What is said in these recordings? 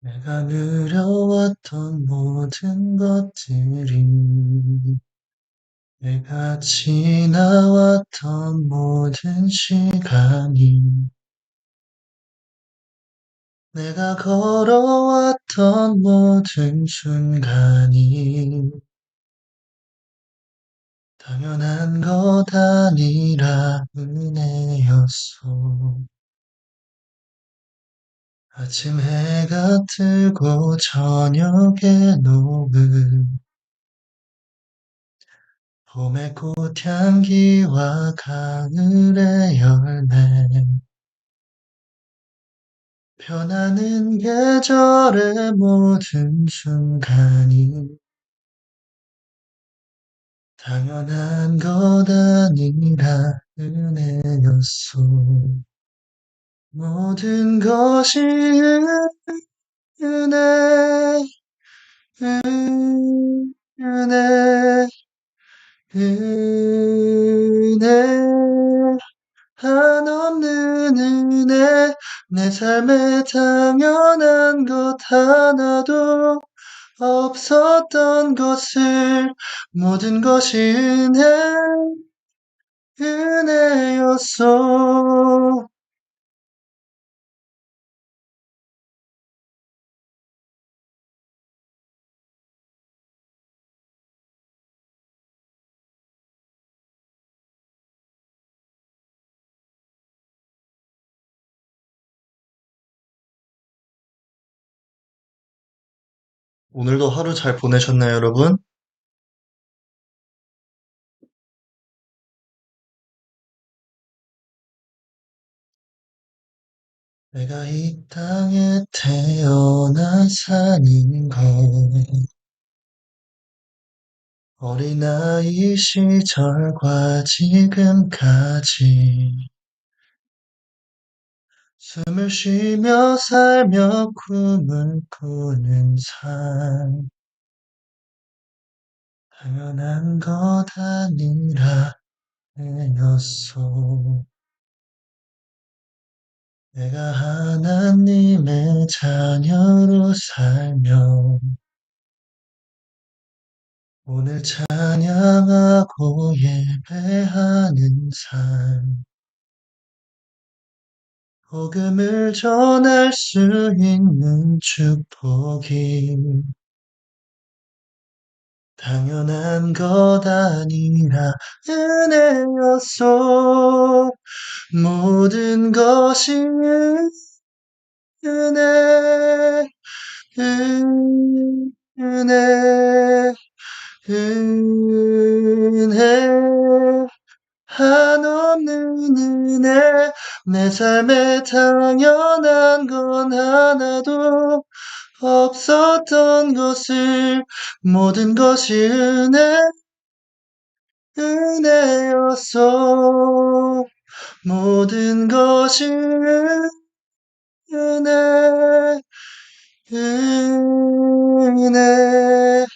내가 누려왔던 모든 것들이 내가 지나왔던 모든 시간이 내가 걸어왔던 모든 순간이 당연한 것 아니라 은혜였어. 아침 해가 뜨고 저녁에 녹은 봄의 꽃향기와 가을의 열매 변하는 계절의 모든 순간이 당연한 것 아니라 은혜였어. 모든 것이 은혜, 은혜, 은혜, 한없는 은혜, 내 삶에 당연한 것 하나도 없었던 것을 모든 것이 은혜였어. 오늘도 하루 잘 보내셨나요, 여러분? 내가 이 땅에 태어나 사는 건 어린아이 시절과 지금까지 숨을 쉬며 살며 꿈을 꾸는 삶 당연한 것 아니라 내였어. 내가 하나님의 자녀로 살며 오늘 찬양하고 예배하는 삶 복음을 전할 수 있는 축복이 당연한 것 아니라 은혜였어. 모든 것이 은혜, 은혜, 은혜, 한없는 은혜, 내 삶에 당연한 건 하나도 없었던 것을 모든 것이 은혜였어. 모든 것이 은혜, 은혜,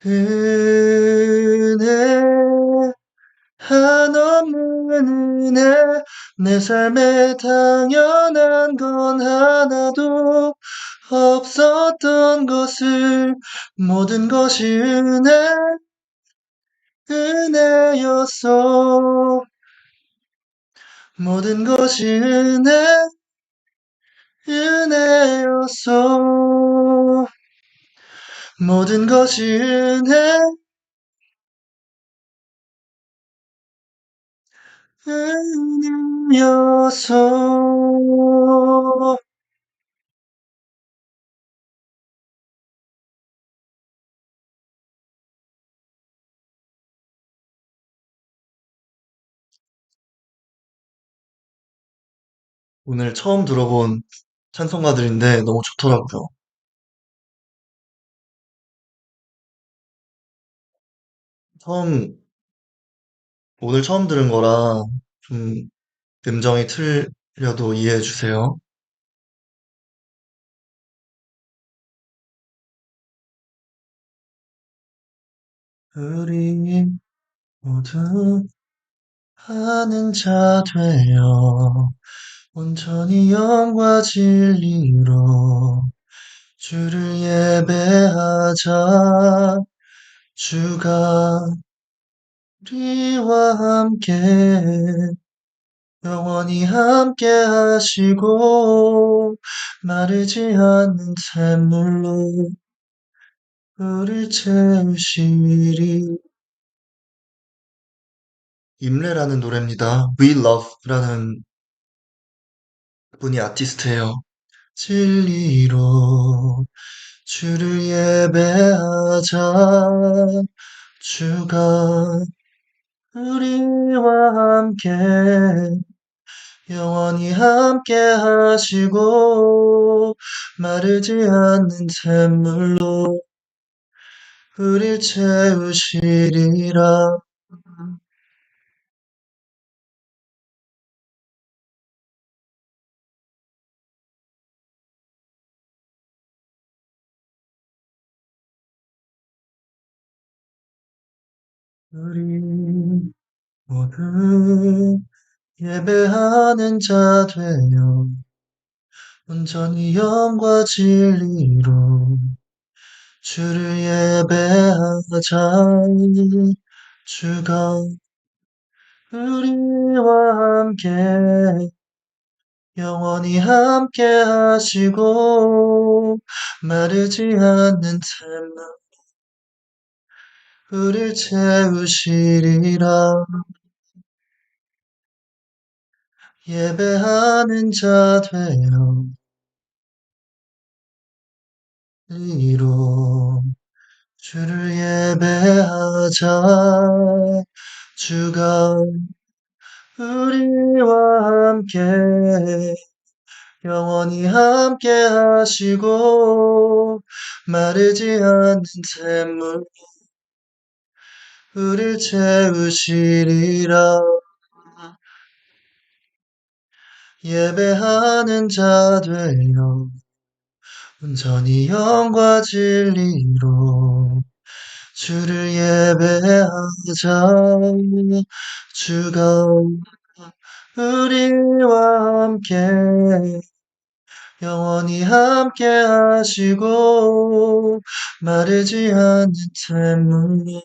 은혜, 한없는 은혜, 내 삶에 당연한 건 하나도 없었던 것을 모든 것이 은혜였어. 모든 것이 은혜였어. 모든 것이 은혜였어. 오늘 처음 들어본 찬송가들인데 너무 좋더라고요. 처음, 오늘 처음 들은 거라 좀 음정이 틀려도 이해해 주세요. 우리 모두 하는 자 되어 온전히 영과 진리로 주를 예배하자. 주가 우리와 함께 영원히 함께 하시고 마르지 않는 샘물로 우릴 채우시리. 임레라는 노래입니다. We Love라는 분이 아티스트예요. 진리로 주를 예배하자. 주가 우리와 함께 영원히 함께 하시고 마르지 않는 샘물로 우릴 채우시리라. 우리 모두 예배하는 자 되어 온전히 영과 진리로 주를 예배하자. 주가 우리와 함께 영원히 함께 하시고 마르지 않는 샘물 우릴 채우시리라. 예배하는 자 되어 이로 주를 예배하자. 주가 우리와 함께 영원히 함께 하시고 마르지 않는 샘물 우릴 채우시리라. 예배하는 자 되어 온전히 영과 진리로 주를 예배하자. 주가 우리와 함께 영원히 함께 하시고 마르지 않는 샘물로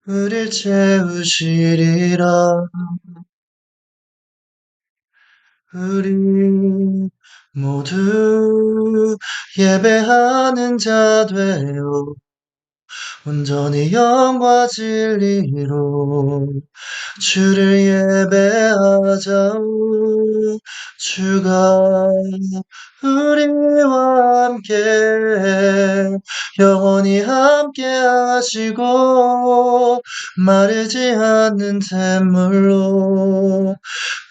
우릴 채우시리라. 우리 모두 예배하는 자 되어 온전히 영과 진리로 주를 예배하자. 주가 우리와 함께 영원히 함께 하시고 마르지 않는 샘물로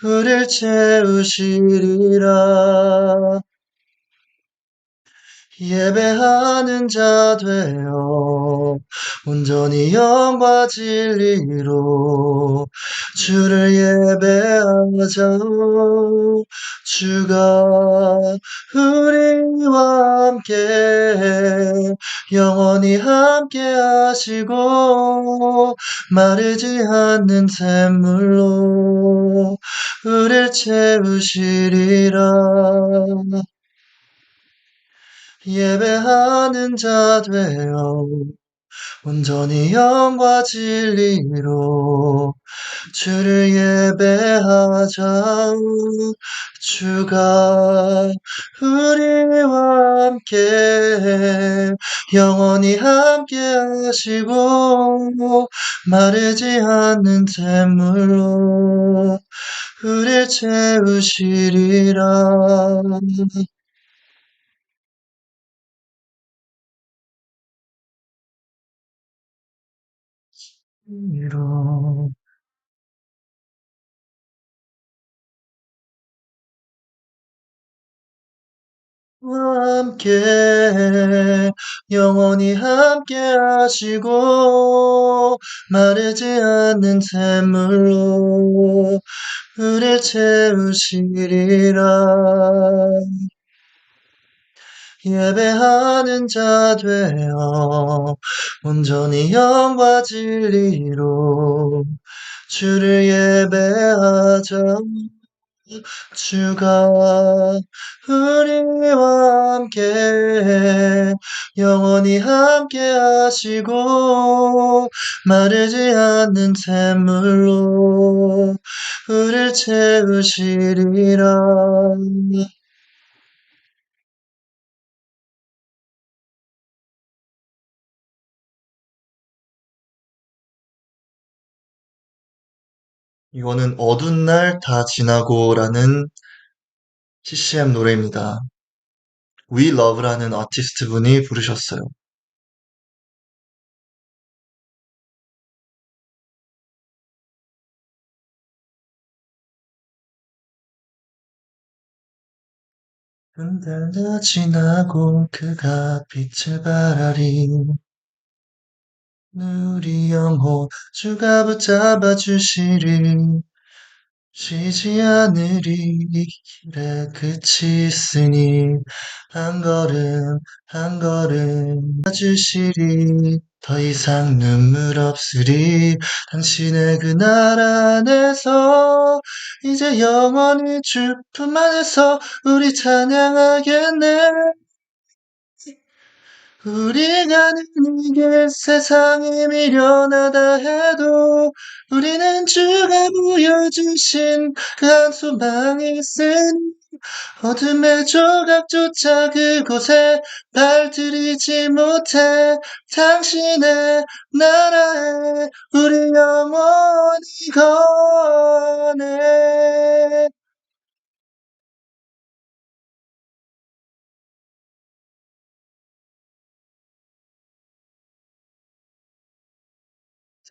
우릴 채우시리라. 예배하는 자 되어 온전히 영과 진리로 주를 예배하자. 주가 우리와 함께 영원히 함께 하시고 마르지 않는 샘물로 우릴 채우시리라. 예배하는 자 되어 온전히 영과 진리로 주를 예배하자. 주가 우리와 함께 영원히 함께 하시고 마르지 않는 샘물로 우릴 채우시리라. 이로 함께 영원히 함께 하시고 마르지 않는 샘물로 우릴 채우시리라. 예배하는 자 되어 온전히 영과 진리로 주를 예배하자. 주가 우리와 함께 영원히 함께 하시고 마르지 않는 샘물로 우릴 채우시리라. 이거는 어두운 날 다 지나고라는 CCM 노래입니다. We Love라는 아티스트 분이 부르셨어요. 한 달 다 지나고 그가 빛을 발하리 우리 영혼 주가 붙잡아 주시리 쉬지 않으리 이 길에 끝이 있으니 한 걸음 한 걸음 주시리 더 이상 눈물 없으리 당신의 그 나라 안에서 이제 영원히 주 품 안에서 우리 찬양하겠네 우리가 가는 이 길 세상이 미련하다 해도 우리는 주가 보여주신 그 한 소망이 있으니 어둠의 조각조차 그곳에 발들이지 못해 당신의 나라에 우리 영원히 거네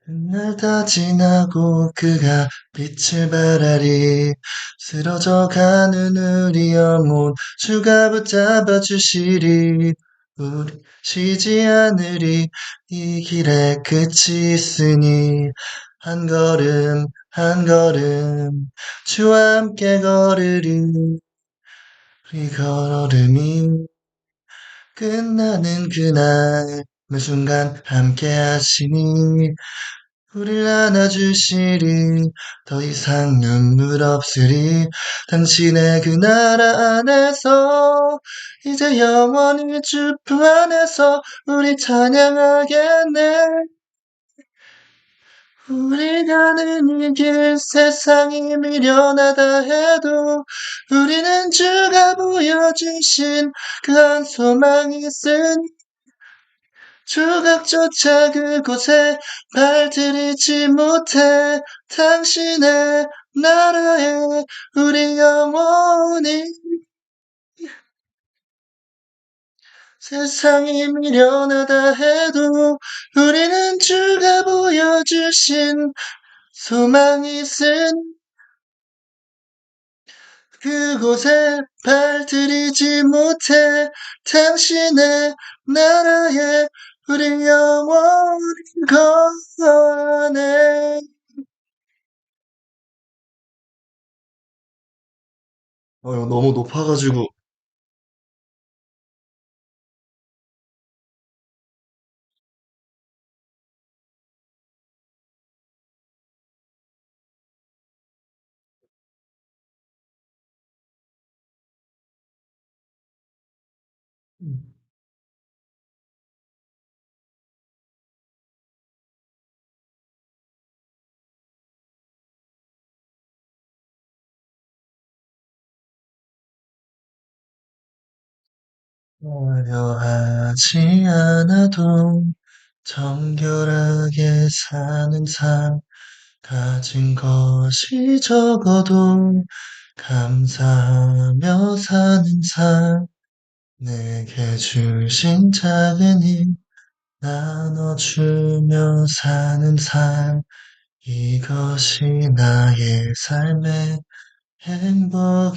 날 다 지나고 그가 빛을 발하리 쓰러져가는 우리 영혼 주가 붙잡아 주시리 우리 쉬지 않으리 이 길에 끝이 있으니 한 걸음 한 걸음 주와 함께 걸으리 우리 걸음이 끝나는 그날 매 순간 함께 하시니 우릴 안아주시리 더 이상 눈물 없으리 당신의 그 나라 안에서 이제 영원히 주 품 안에서 우리 찬양하겠네 우리 가는 이 길 세상이 미련하다 해도 우리는 주가 보여주신 그 한 소망이 있으니 조각조차 그곳에 발들이지 못해 당신의 나라에 우리 영원히 세상이 미련하다 해도 우리는 주가 보여주신 소망이 있은 그곳에 발들이지 못해 당신의 나라에 우리 영원히 거하네 너무 높아가지고. 화려하지 않아도 정결하게 사는 삶, 가진 것이 적어도 감사하며 사는 삶, 내게 주신 작은 힘 나눠주며 사는 삶, 이것이 나의 삶의 행복이라오.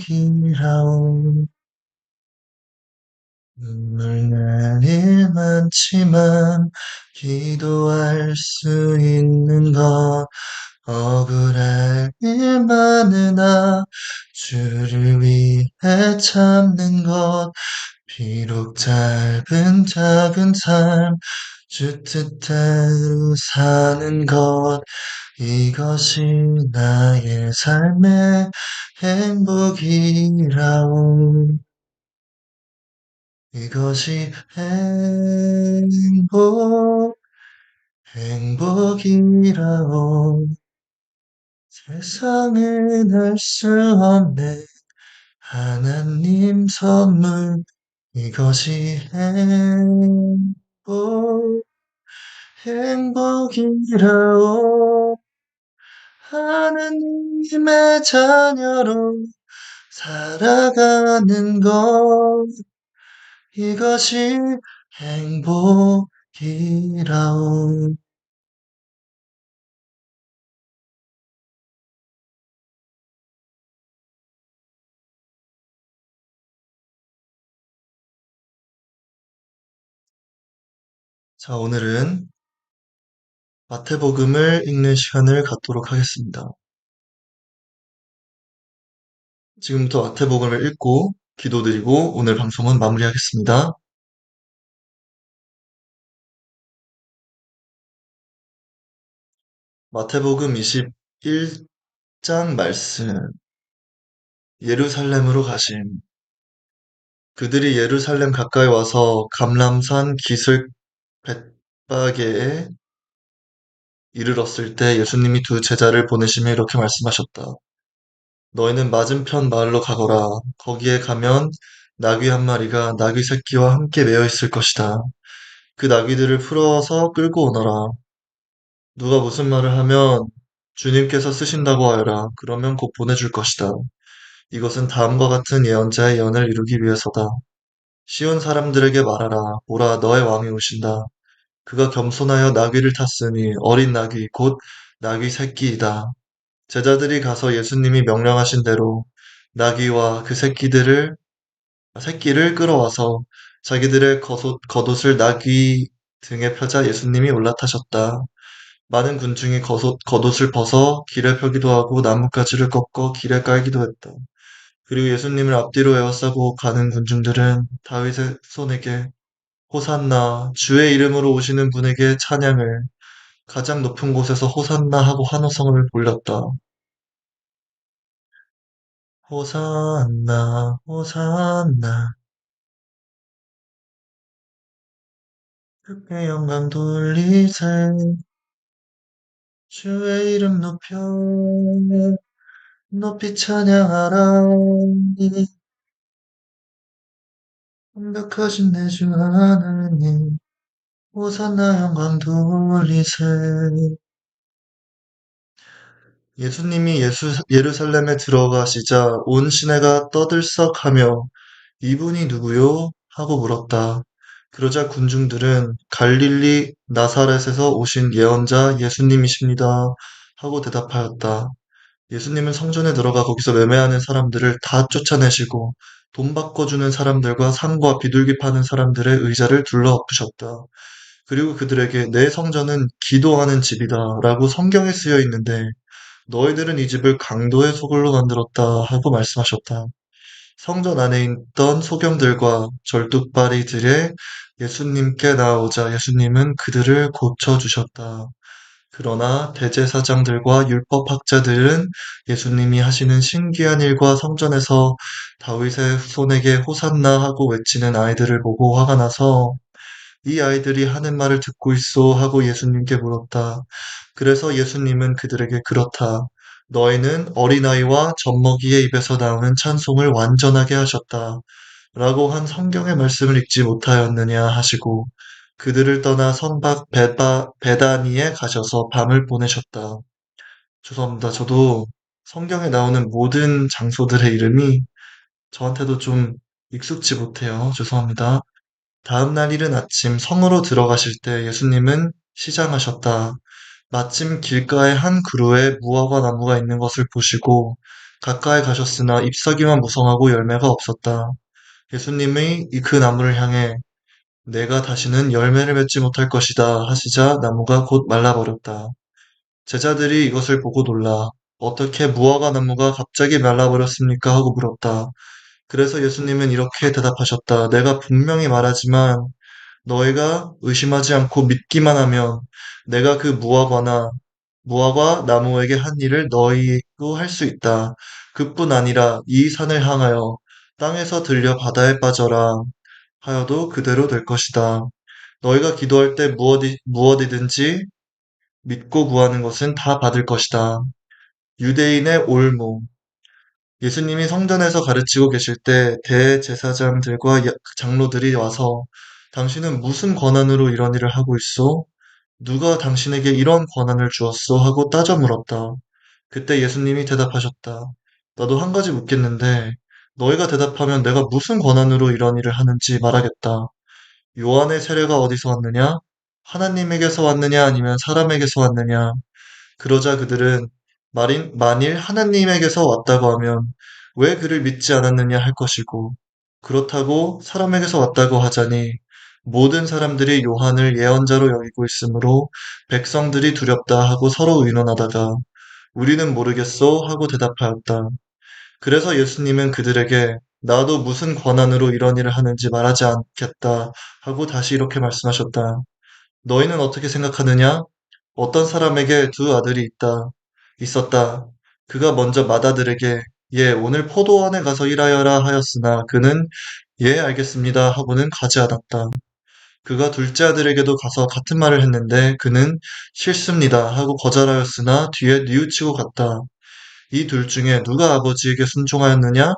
눈물 날 일 많지만 기도할 수 있는 것 억울할 일 많으나 주를 위해 참는 것 비록 짧은 작은 삶 주 뜻대로 사는 것 이것이 나의 삶의 행복이라오. 이것이 행복이라오. 세상은 알 수 없네. 하나님 선물. 이것이 행복이라오. 하나님의 자녀로 살아가는 것. 이것이 행복이라오. 자, 오늘은 마태복음을 읽는 시간을 갖도록 하겠습니다. 지금부터 마태복음을 읽고 기도드리고 오늘 방송은 마무리하겠습니다. 마태복음 21장 말씀. 예루살렘으로 가심. 그들이 예루살렘 가까이 와서 감람산 기슭 벳바게에 이르렀을 때 예수님이 두 제자를 보내시며 이렇게 말씀하셨다. 너희는 맞은편 마을로 가거라. 거기에 가면 나귀 한 마리가 나귀 새끼와 함께 매어 있을 것이다. 그 나귀들을 풀어서 끌고 오너라. 누가 무슨 말을 하면 주님께서 쓰신다고 하여라. 그러면 곧 보내줄 것이다. 이것은 다음과 같은 예언자의 예언을 이루기 위해서다. 시온 사람들에게 말하라. 보라, 너의 왕이 오신다. 그가 겸손하여 나귀를 탔으니 어린 나귀 곧 나귀 새끼이다. 제자들이 가서 예수님이 명령하신 대로 나귀와 그 새끼를 끌어와서 자기들의 겉옷을 나귀 등에 펴자 예수님이 올라타셨다. 많은 군중이 겉옷을 벗어 길에 펴기도 하고 나뭇가지를 꺾어 길에 깔기도 했다. 그리고 예수님을 앞뒤로 에워싸고 가는 군중들은 다윗의 손에게 호산나, 주의 이름으로 오시는 분에게 찬양을, 가장 높은 곳에서 호산나 하고 환호성을 올렸다. 호산나, 호산나, 주께 영광 돌리세, 주의 이름 높이 찬양하라. 완벽하신 내 주 하나님, 호산나 영광 돌리세. 예수님이 예루살렘에 들어가시자 온 시내가 떠들썩하며 이분이 누구요? 하고 물었다. 그러자 군중들은 갈릴리 나사렛에서 오신 예언자 예수님이십니다. 하고 대답하였다. 예수님은 성전에 들어가 거기서 매매하는 사람들을 다 쫓아내시고 돈 바꿔주는 사람들과 상과 비둘기 파는 사람들의 의자를 둘러엎으셨다. 그리고 그들에게 내 성전은 기도하는 집이다 라고 성경에 쓰여 있는데 너희들은 이 집을 강도의 소굴로 만들었다 하고 말씀하셨다. 성전 안에 있던 소경들과 절뚝발이들의 예수님께 나아오자 예수님은 그들을 고쳐주셨다. 그러나 대제사장들과 율법학자들은 예수님이 하시는 신기한 일과 성전에서 다윗의 후손에게 호산나 하고 외치는 아이들을 보고 화가 나서 이 아이들이 하는 말을 듣고 있소 하고 예수님께 물었다. 그래서 예수님은 그들에게 그렇다. 너희는 어린아이와 젖먹이의 입에서 나오는 찬송을 완전하게 하셨다. 라고 한 성경의 말씀을 읽지 못하였느냐 하시고 그들을 떠나 성박 베다니에 가셔서 밤을 보내셨다. 죄송합니다. 저도 성경에 나오는 모든 장소들의 이름이 저한테도 좀 익숙지 못해요. 죄송합니다. 다음 날 이른 아침 성으로 들어가실 때 예수님은 시장하셨다. 마침 길가에 한 그루에 무화과 나무가 있는 것을 보시고 가까이 가셨으나 잎사귀만 무성하고 열매가 없었다. 예수님이 그 나무를 향해 내가 다시는 열매를 맺지 못할 것이다 하시자 나무가 곧 말라버렸다. 제자들이 이것을 보고 놀라 어떻게 무화과 나무가 갑자기 말라버렸습니까? 하고 물었다. 그래서 예수님은 이렇게 대답하셨다. 내가 분명히 말하지만 너희가 의심하지 않고 믿기만 하면 내가 그 무화과 나무에게 한 일을 너희도 할 수 있다. 그뿐 아니라 이 산을 향하여 땅에서 들려 바다에 빠져라 하여도 그대로 될 것이다. 너희가 기도할 때 무엇이든지 믿고 구하는 것은 다 받을 것이다. 유대인의 올무. 예수님이 성전에서 가르치고 계실 때 대제사장들과 장로들이 와서 당신은 무슨 권한으로 이런 일을 하고 있소? 누가 당신에게 이런 권한을 주었소? 하고 따져 물었다. 그때 예수님이 대답하셨다. 나도 한 가지 묻겠는데 너희가 대답하면 내가 무슨 권한으로 이런 일을 하는지 말하겠다. 요한의 세례가 어디서 왔느냐? 하나님에게서 왔느냐 아니면 사람에게서 왔느냐? 그러자 그들은 만일 하나님에게서 왔다고 하면 왜 그를 믿지 않았느냐 할 것이고, 그렇다고 사람에게서 왔다고 하자니 모든 사람들이 요한을 예언자로 여기고 있으므로 백성들이 두렵다 하고 서로 의논하다가 우리는 모르겠소 하고 대답하였다. 그래서 예수님은 그들에게 나도 무슨 권한으로 이런 일을 하는지 말하지 않겠다 하고 다시 이렇게 말씀하셨다. 너희는 어떻게 생각하느냐? 어떤 사람에게 두 아들이 있었다. 그가 먼저 맏아들에게 예, 오늘 포도원에 가서 일하여라 하였으나 그는 예, 알겠습니다 하고는 가지 않았다. 그가 둘째 아들에게도 가서 같은 말을 했는데 그는 싫습니다 하고 거절하였으나 뒤에 뉘우치고 갔다. 이 둘 중에 누가 아버지에게 순종하였느냐?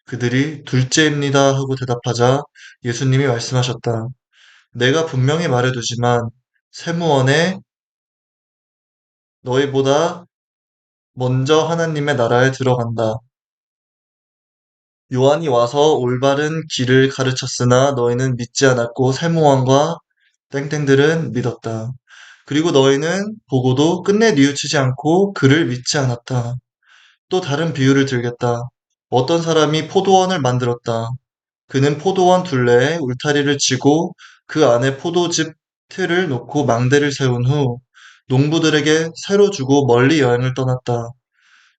그들이 둘째입니다 하고 대답하자 예수님이 말씀하셨다. 내가 분명히 말해두지만 세무원에 너희보다 먼저 하나님의 나라에 들어간다. 요한이 와서 올바른 길을 가르쳤으나 너희는 믿지 않았고 세무원과 땡땡들은 믿었다. 그리고 너희는 보고도 끝내 뉘우치지 않고 그를 믿지 않았다. 또 다른 비유를 들겠다. 어떤 사람이 포도원을 만들었다. 그는 포도원 둘레에 울타리를 치고 그 안에 포도즙 틀을 놓고 망대를 세운 후 농부들에게 새로 주고 멀리 여행을 떠났다.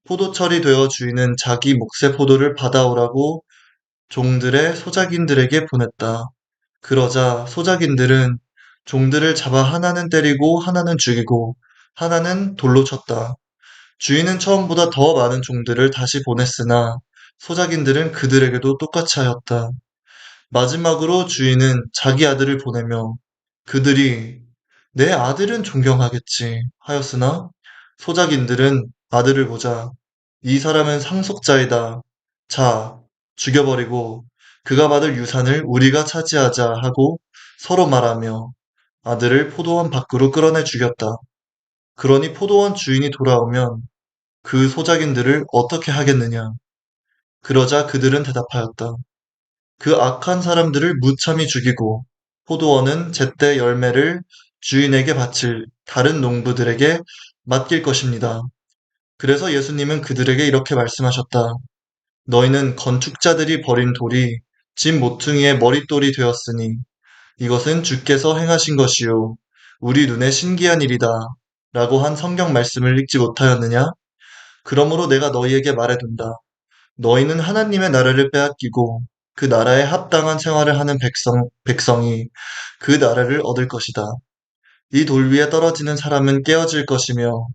포도철이 되어 주인은 자기 몫의 포도를 받아오라고 종들의 소작인들에게 보냈다. 그러자 소작인들은 종들을 잡아 하나는 때리고 하나는 죽이고 하나는 돌로 쳤다. 주인은 처음보다 더 많은 종들을 다시 보냈으나 소작인들은 그들에게도 똑같이 하였다. 마지막으로 주인은 자기 아들을 보내며 그들이 내 아들은 존경하겠지 하였으나 소작인들은 아들을 보자 이 사람은 상속자이다. 자, 죽여버리고 그가 받을 유산을 우리가 차지하자 하고 서로 말하며 아들을 포도원 밖으로 끌어내 죽였다. 그러니 포도원 주인이 돌아오면 그 소작인들을 어떻게 하겠느냐? 그러자 그들은 대답하였다. 그 악한 사람들을 무참히 죽이고 포도원은 제때 열매를 주인에게 바칠 다른 농부들에게 맡길 것입니다. 그래서 예수님은 그들에게 이렇게 말씀하셨다. 너희는 건축자들이 버린 돌이 집 모퉁이의 머릿돌이 되었으니 이것은 주께서 행하신 것이요 우리 눈에 신기한 일이다 라고 한 성경 말씀을 읽지 못하였느냐? 그러므로 내가 너희에게 말해둔다. 너희는 하나님의 나라를 빼앗기고 그 나라에 합당한 생활을 하는 백성이 그 나라를 얻을 것이다. 이 돌 위에 떨어지는 사람은 깨어질 것이며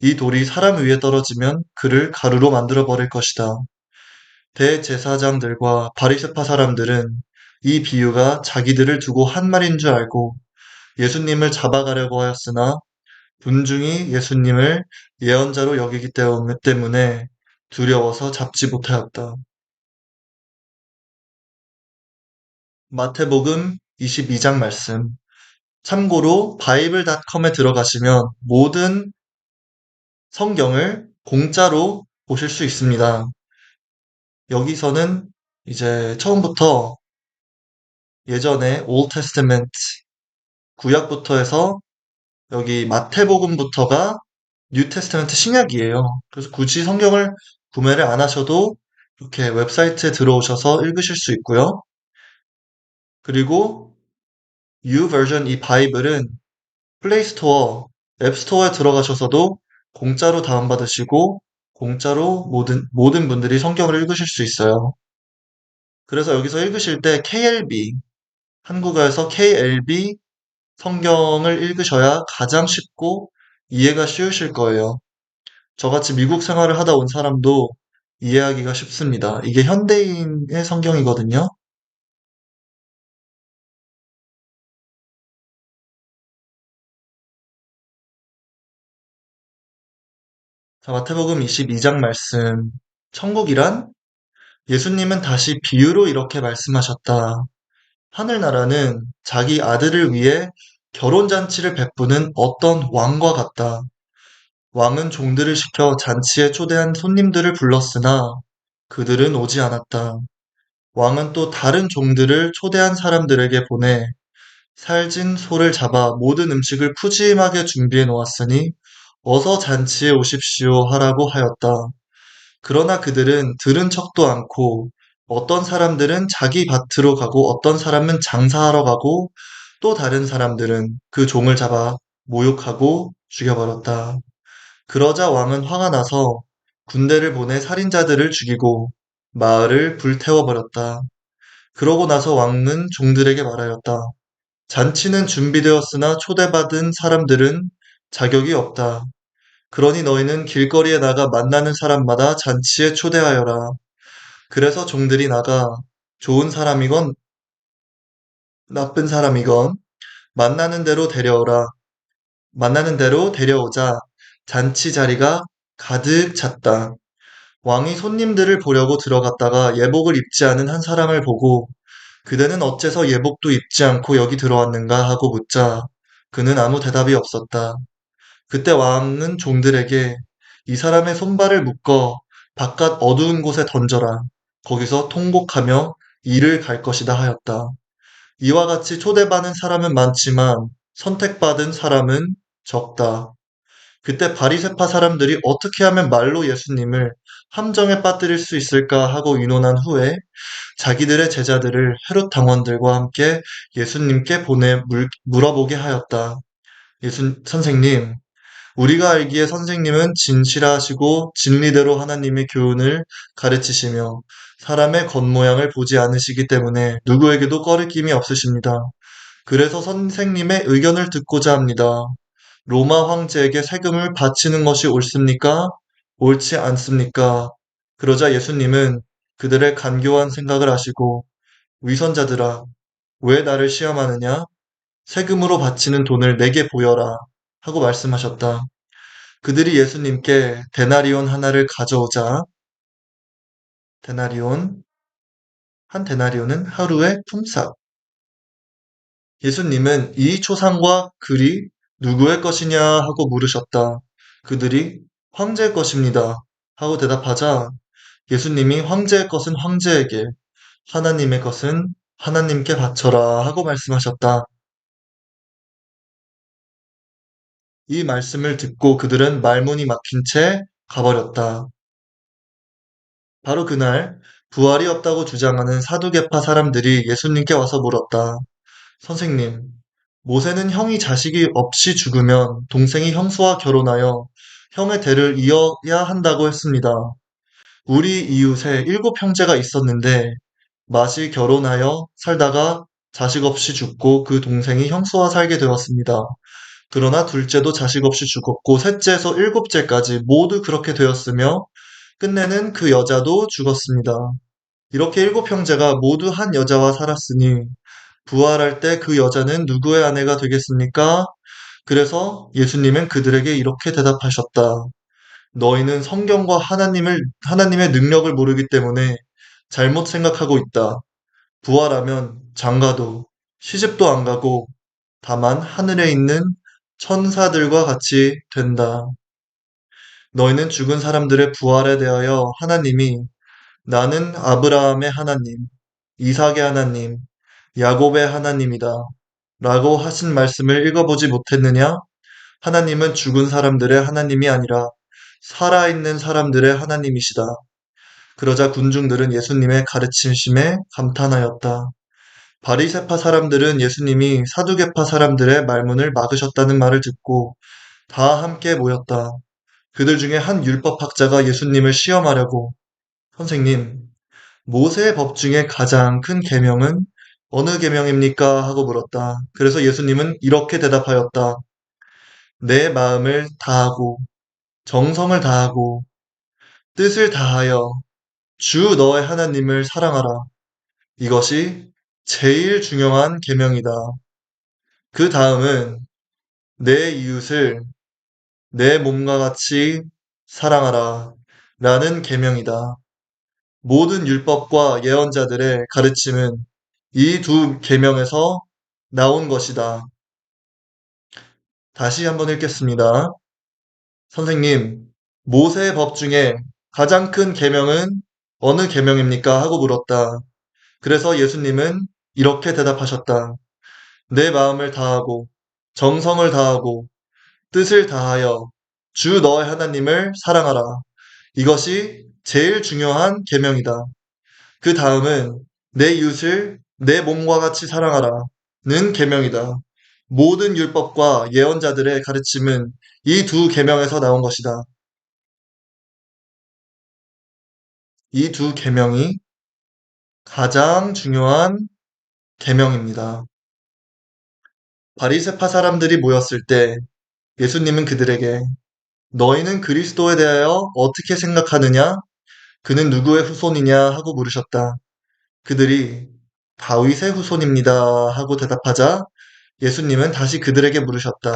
이 돌이 사람 위에 떨어지면 그를 가루로 만들어 버릴 것이다. 대제사장들과 바리새파 사람들은 이 비유가 자기들을 두고 한 말인 줄 알고 예수님을 잡아가려고 하였으나 군중이 예수님을 예언자로 여기기 때문에 두려워서 잡지 못하였다. 마태복음 22장 말씀. 참고로 바이블닷컴에 들어가시면 모든 성경을 공짜로 보실 수 있습니다. 여기서는 이제 처음부터 예전에 Old Testament 구약부터 해서 여기 마태복음부터가 뉴 테스트먼트 신약이에요. 그래서 굳이 성경을 구매를 안 하셔도 이렇게 웹사이트에 들어오셔서 읽으실 수 있고요. 그리고 YouVersion 이 바이블은 플레이스토어, 앱스토어에 들어가셔서도 공짜로 다운받으시고 공짜로 모든 분들이 성경을 읽으실 수 있어요. 그래서 여기서 읽으실 때 KLB, 한국어에서 KLB 성경을 읽으셔야 가장 쉽고 이해가 쉬우실 거예요. 저같이 미국 생활을 하다 온 사람도 이해하기가 쉽습니다. 이게 현대인의 성경이거든요. 자, 마태복음 22장 말씀. 천국이란? 예수님은 다시 비유로 이렇게 말씀하셨다. 하늘나라는 자기 아들을 위해 결혼잔치를 베푸는 어떤 왕과 같다. 왕은 종들을 시켜 잔치에 초대한 손님들을 불렀으나 그들은 오지 않았다. 왕은 또 다른 종들을 초대한 사람들에게 보내 살진 소를 잡아 모든 음식을 푸짐하게 준비해 놓았으니 어서 잔치에 오십시오 하라고 하였다. 그러나 그들은 들은 척도 않고 어떤 사람들은 자기 밭으로 가고 어떤 사람은 장사하러 가고 또 다른 사람들은 그 종을 잡아 모욕하고 죽여버렸다. 그러자 왕은 화가 나서 군대를 보내 살인자들을 죽이고 마을을 불태워버렸다. 그러고 나서 왕은 종들에게 말하였다. 잔치는 준비되었으나 초대받은 사람들은 자격이 없다. 그러니 너희는 길거리에 나가 만나는 사람마다 잔치에 초대하여라. 그래서 종들이 나가 좋은 사람이건 나쁜 사람이건 만나는 대로 데려오라. 만나는 대로 데려오자 잔치 자리가 가득 찼다. 왕이 손님들을 보려고 들어갔다가 예복을 입지 않은 한 사람을 보고 그대는 어째서 예복도 입지 않고 여기 들어왔는가 하고 묻자 그는 아무 대답이 없었다. 그때 왕은 종들에게 이 사람의 손발을 묶어 바깥 어두운 곳에 던져라. 거기서 통곡하며 이를 갈 것이다 하였다. 이와 같이 초대받은 사람은 많지만 선택받은 사람은 적다. 그때 바리새파 사람들이 어떻게 하면 말로 예수님을 함정에 빠뜨릴 수 있을까 하고 의논한 후에 자기들의 제자들을 헤롯 당원들과 함께 예수님께 보내 물어보게 하였다. 선생님, 우리가 알기에 선생님은 진실하시고 진리대로 하나님의 교훈을 가르치시며 사람의 겉모양을 보지 않으시기 때문에 누구에게도 꺼리낌이 없으십니다. 그래서 선생님의 의견을 듣고자 합니다. 로마 황제에게 세금을 바치는 것이 옳습니까? 옳지 않습니까? 그러자 예수님은 그들의 간교한 생각을 아시고 위선자들아, 왜 나를 시험하느냐? 세금으로 바치는 돈을 내게 보여라. 하고 말씀하셨다. 그들이 예수님께 데나리온 하나를 가져오자 데나리온, 한 데나리온은 하루의 품삯. 예수님은 이 초상과 글이 누구의 것이냐 하고 물으셨다. 그들이 황제의 것입니다. 하고 대답하자 예수님이 황제의 것은 황제에게, 하나님의 것은 하나님께 바쳐라 하고 말씀하셨다. 이 말씀을 듣고 그들은 말문이 막힌 채 가버렸다. 바로 그날 부활이 없다고 주장하는 사두개파 사람들이 예수님께 와서 물었다. 선생님, 모세는 형이 자식이 없이 죽으면 동생이 형수와 결혼하여 형의 대를 이어야 한다고 했습니다. 우리 이웃에 7형제가 있었는데 맏이 결혼하여 살다가 자식 없이 죽고 그 동생이 형수와 살게 되었습니다. 그러나 둘째도 자식 없이 죽었고 셋째에서 일곱째까지 모두 그렇게 되었으며 끝내는 그 여자도 죽었습니다. 이렇게 7형제가 모두 한 여자와 살았으니 부활할 때 그 여자는 누구의 아내가 되겠습니까? 그래서 예수님은 그들에게 이렇게 대답하셨다. 너희는 성경과 하나님의 능력을 모르기 때문에 잘못 생각하고 있다. 부활하면 장가도 시집도 안 가고 다만 하늘에 있는 천사들과 같이 된다. 너희는 죽은 사람들의 부활에 대하여 하나님이 나는 아브라함의 하나님, 이삭의 하나님, 야곱의 하나님이다. 라고 하신 말씀을 읽어보지 못했느냐? 하나님은 죽은 사람들의 하나님이 아니라 살아있는 사람들의 하나님이시다. 그러자 군중들은 예수님의 가르치심에 감탄하였다. 바리새파 사람들은 예수님이 사두개파 사람들의 말문을 막으셨다는 말을 듣고 다 함께 모였다. 그들 중에 한 율법학자가 예수님을 시험하려고 선생님, 모세의 법 중에 가장 큰 계명은 어느 계명입니까? 하고 물었다. 그래서 예수님은 이렇게 대답하였다. 내 마음을 다하고 정성을 다하고 뜻을 다하여 주 너의 하나님을 사랑하라. 이것이 제일 중요한 계명이다. 그 다음은 내 이웃을 내 몸과 같이 사랑하라. 라는 계명이다. 모든 율법과 예언자들의 가르침은 이 두 계명에서 나온 것이다. 다시 한번 읽겠습니다. 선생님, 모세의 법 중에 가장 큰 계명은 어느 계명입니까? 하고 물었다. 그래서 예수님은 이렇게 대답하셨다. 내 마음을 다하고 정성을 다하고 뜻을 다하여 주 너의 하나님을 사랑하라. 이것이 제일 중요한 계명이다. 그 다음은 내 이웃을 내 몸과 같이 사랑하라는 계명이다. 모든 율법과 예언자들의 가르침은 이 두 계명에서 나온 것이다. 이 두 계명이 가장 중요한 계명입니다. 바리새파 사람들이 모였을 때 예수님은 그들에게 너희는 그리스도에 대하여 어떻게 생각하느냐? 그는 누구의 후손이냐? 하고 물으셨다. 그들이 다윗의 후손입니다. 하고 대답하자 예수님은 다시 그들에게 물으셨다.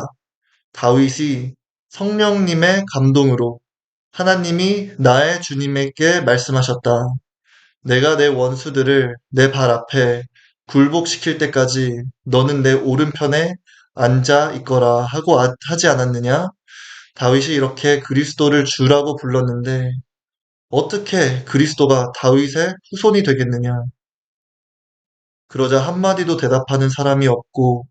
다윗이 성령님의 감동으로 하나님이 나의 주님에게 말씀하셨다. 내가 내 원수들을 내 발 앞에 굴복시킬 때까지 너는 내 오른편에 앉아 있거라 하고 하지 않았느냐? 다윗이 이렇게 그리스도를 주라고 불렀는데 어떻게 그리스도가 다윗의 후손이 되겠느냐? 그러자 한마디도 대답하는 사람이 없고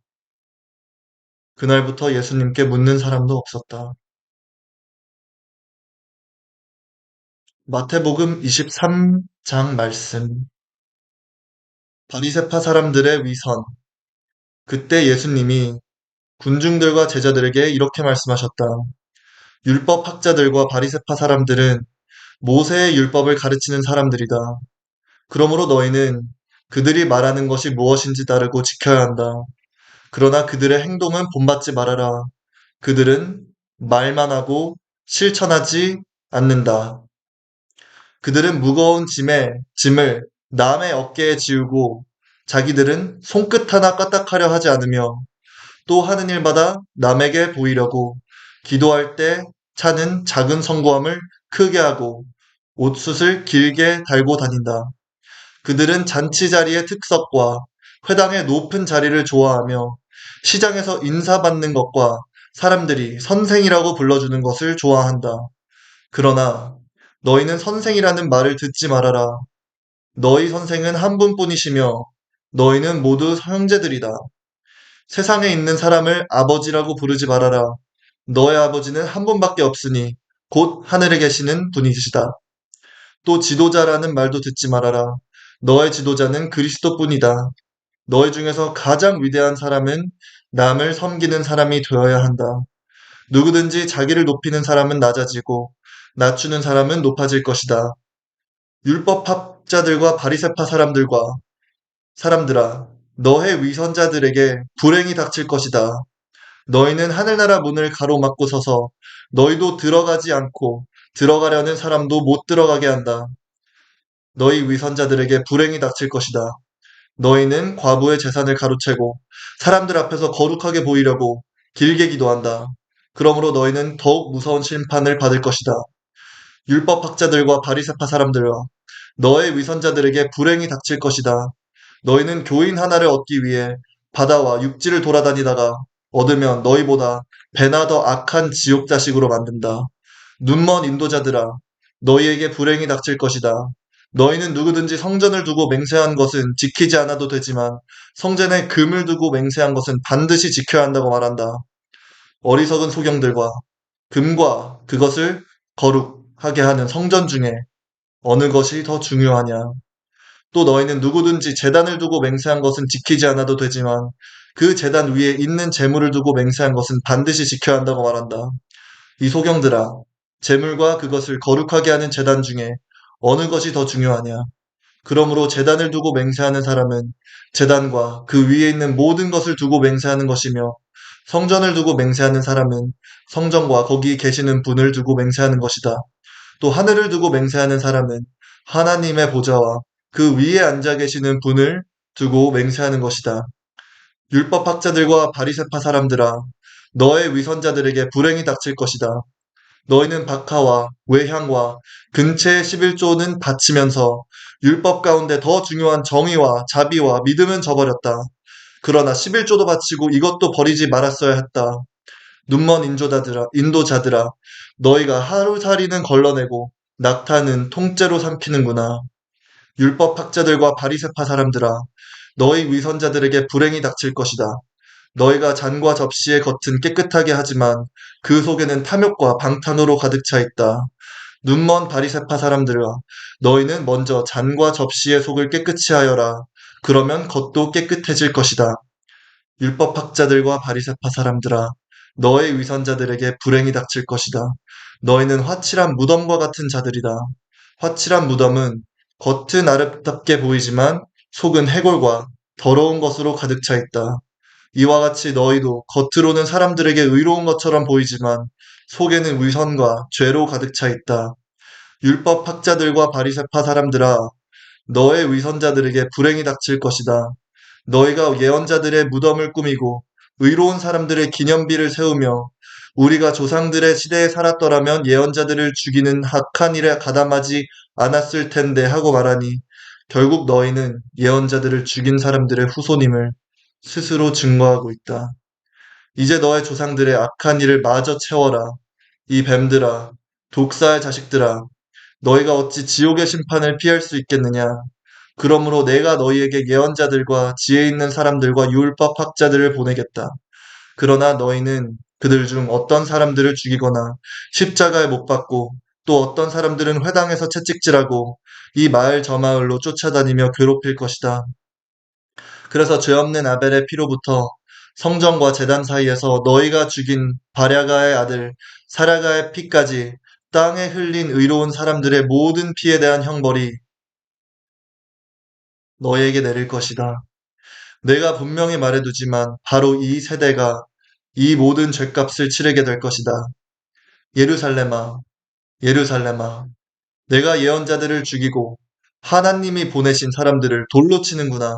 그날부터 예수님께 묻는 사람도 없었다. 마태복음 23장 말씀. 바리새파 사람들의 위선. 그때 예수님이 군중들과 제자들에게 이렇게 말씀하셨다. 율법 학자들과 바리새파 사람들은 모세의 율법을 가르치는 사람들이다. 그러므로 너희는 그들이 말하는 것이 무엇인지 따르고 지켜야 한다. 그러나 그들의 행동은 본받지 말아라. 그들은 말만 하고 실천하지 않는다. 그들은 무거운 짐을 남의 어깨에 지우고 자기들은 손끝 하나 까딱하려 하지 않으며 또 하는 일마다 남에게 보이려고 기도할 때 차는 작은 성구함을 크게 하고 옷숫을 길게 달고 다닌다. 그들은 잔치 자리의 특석과 회당의 높은 자리를 좋아하며 시장에서 인사받는 것과 사람들이 선생이라고 불러주는 것을 좋아한다. 그러나 너희는 선생이라는 말을 듣지 말아라. 너희 선생은 한 분뿐이시며 너희는 모두 형제들이다. 세상에 있는 사람을 아버지라고 부르지 말아라. 너의 아버지는 한 분밖에 없으니 곧 하늘에 계시는 분이시다. 또 지도자라는 말도 듣지 말아라. 너의 지도자는 그리스도뿐이다. 너희 중에서 가장 위대한 사람은 남을 섬기는 사람이 되어야 한다. 누구든지 자기를 높이는 사람은 낮아지고 낮추는 사람은 높아질 것이다. 율법학자들과 바리새파 사람들아, 너의 위선자들에게 불행이 닥칠 것이다. 너희는 하늘나라 문을 가로막고 서서 너희도 들어가지 않고 들어가려는 사람도 못 들어가게 한다. 너희 위선자들에게 불행이 닥칠 것이다. 너희는 과부의 재산을 가로채고 사람들 앞에서 거룩하게 보이려고 길게 기도한다. 그러므로 너희는 더욱 무서운 심판을 받을 것이다. 율법학자들과 바리새파 사람들아, 너의 위선자들에게 불행이 닥칠 것이다. 너희는 교인 하나를 얻기 위해 바다와 육지를 돌아다니다가 얻으면 너희보다 배나 더 악한 지옥 자식으로 만든다. 눈먼 인도자들아, 너희에게 불행이 닥칠 것이다. 너희는 누구든지 성전을 두고 맹세한 것은 지키지 않아도 되지만 성전에 금을 두고 맹세한 것은 반드시 지켜야 한다고 말한다. 어리석은 소경들과 금과 그것을 거룩하게 하는 성전 중에 어느 것이 더 중요하냐? 또 너희는 누구든지 제단을 두고 맹세한 것은 지키지 않아도 되지만 그 제단 위에 있는 제물을 두고 맹세한 것은 반드시 지켜야 한다고 말한다. 이 소경들아, 제물과 그것을 거룩하게 하는 제단 중에 어느 것이 더 중요하냐? 그러므로 제단을 두고 맹세하는 사람은 제단과 그 위에 있는 모든 것을 두고 맹세하는 것이며 성전을 두고 맹세하는 사람은 성전과 거기 계시는 분을 두고 맹세하는 것이다. 또 하늘을 두고 맹세하는 사람은 하나님의 보좌와 그 위에 앉아 계시는 분을 두고 맹세하는 것이다. 율법학자들과 바리새파 사람들아, 너의 위선자들에게 불행이 닥칠 것이다. 너희는 박하와 외향과 근체의 11조는 바치면서 율법 가운데 더 중요한 정의와 자비와 믿음은 저버렸다. 그러나 11조도 바치고 이것도 버리지 말았어야 했다. 눈먼 인도자들아, 너희가 하루살이는 걸러내고 낙타는 통째로 삼키는구나. 율법학자들과 바리새파 사람들아, 너희 위선자들에게 불행이 닥칠 것이다. 너희가 잔과 접시의 겉은 깨끗하게 하지만 그 속에는 탐욕과 방탕으로 가득 차 있다. 눈먼 바리새파 사람들아, 너희는 먼저 잔과 접시의 속을 깨끗이 하여라. 그러면 겉도 깨끗해질 것이다. 율법학자들과 바리새파 사람들아, 너의 위선자들에게 불행이 닥칠 것이다. 너희는 화칠한 무덤과 같은 자들이다. 화칠한 무덤은 겉은 아름답게 보이지만 속은 해골과 더러운 것으로 가득 차 있다. 이와 같이 너희도 겉으로는 사람들에게 의로운 것처럼 보이지만 속에는 위선과 죄로 가득 차 있다. 율법학자들과 바리새파 사람들아, 너의 위선자들에게 불행이 닥칠 것이다. 너희가 예언자들의 무덤을 꾸미고 의로운 사람들의 기념비를 세우며 우리가 조상들의 시대에 살았더라면 예언자들을 죽이는 악한 일에 가담하지 않았을 텐데 하고 말하니 결국 너희는 예언자들을 죽인 사람들의 후손임을 스스로 증거하고 있다. 이제 너의 조상들의 악한 일을 마저 채워라. 이 뱀들아, 독사의 자식들아, 너희가 어찌 지옥의 심판을 피할 수 있겠느냐? 그러므로 내가 너희에게 예언자들과 지혜 있는 사람들과 율법 학자들을 보내겠다. 그러나 너희는 그들 중 어떤 사람들을 죽이거나 십자가에 못 박고 또 어떤 사람들은 회당에서 채찍질하고 이 마을 저 마을로 쫓아다니며 괴롭힐 것이다. 그래서 죄 없는 아벨의 피로부터 성전과 제단 사이에서 너희가 죽인 바랴가의 아들 사라가의 피까지 땅에 흘린 의로운 사람들의 모든 피에 대한 형벌이 너희에게 내릴 것이다. 내가 분명히 말해두지만 바로 이 세대가 이 모든 죄값을 치르게 될 것이다. 예루살렘아, 예루살렘아, 내가 예언자들을 죽이고 하나님이 보내신 사람들을 돌로 치는구나.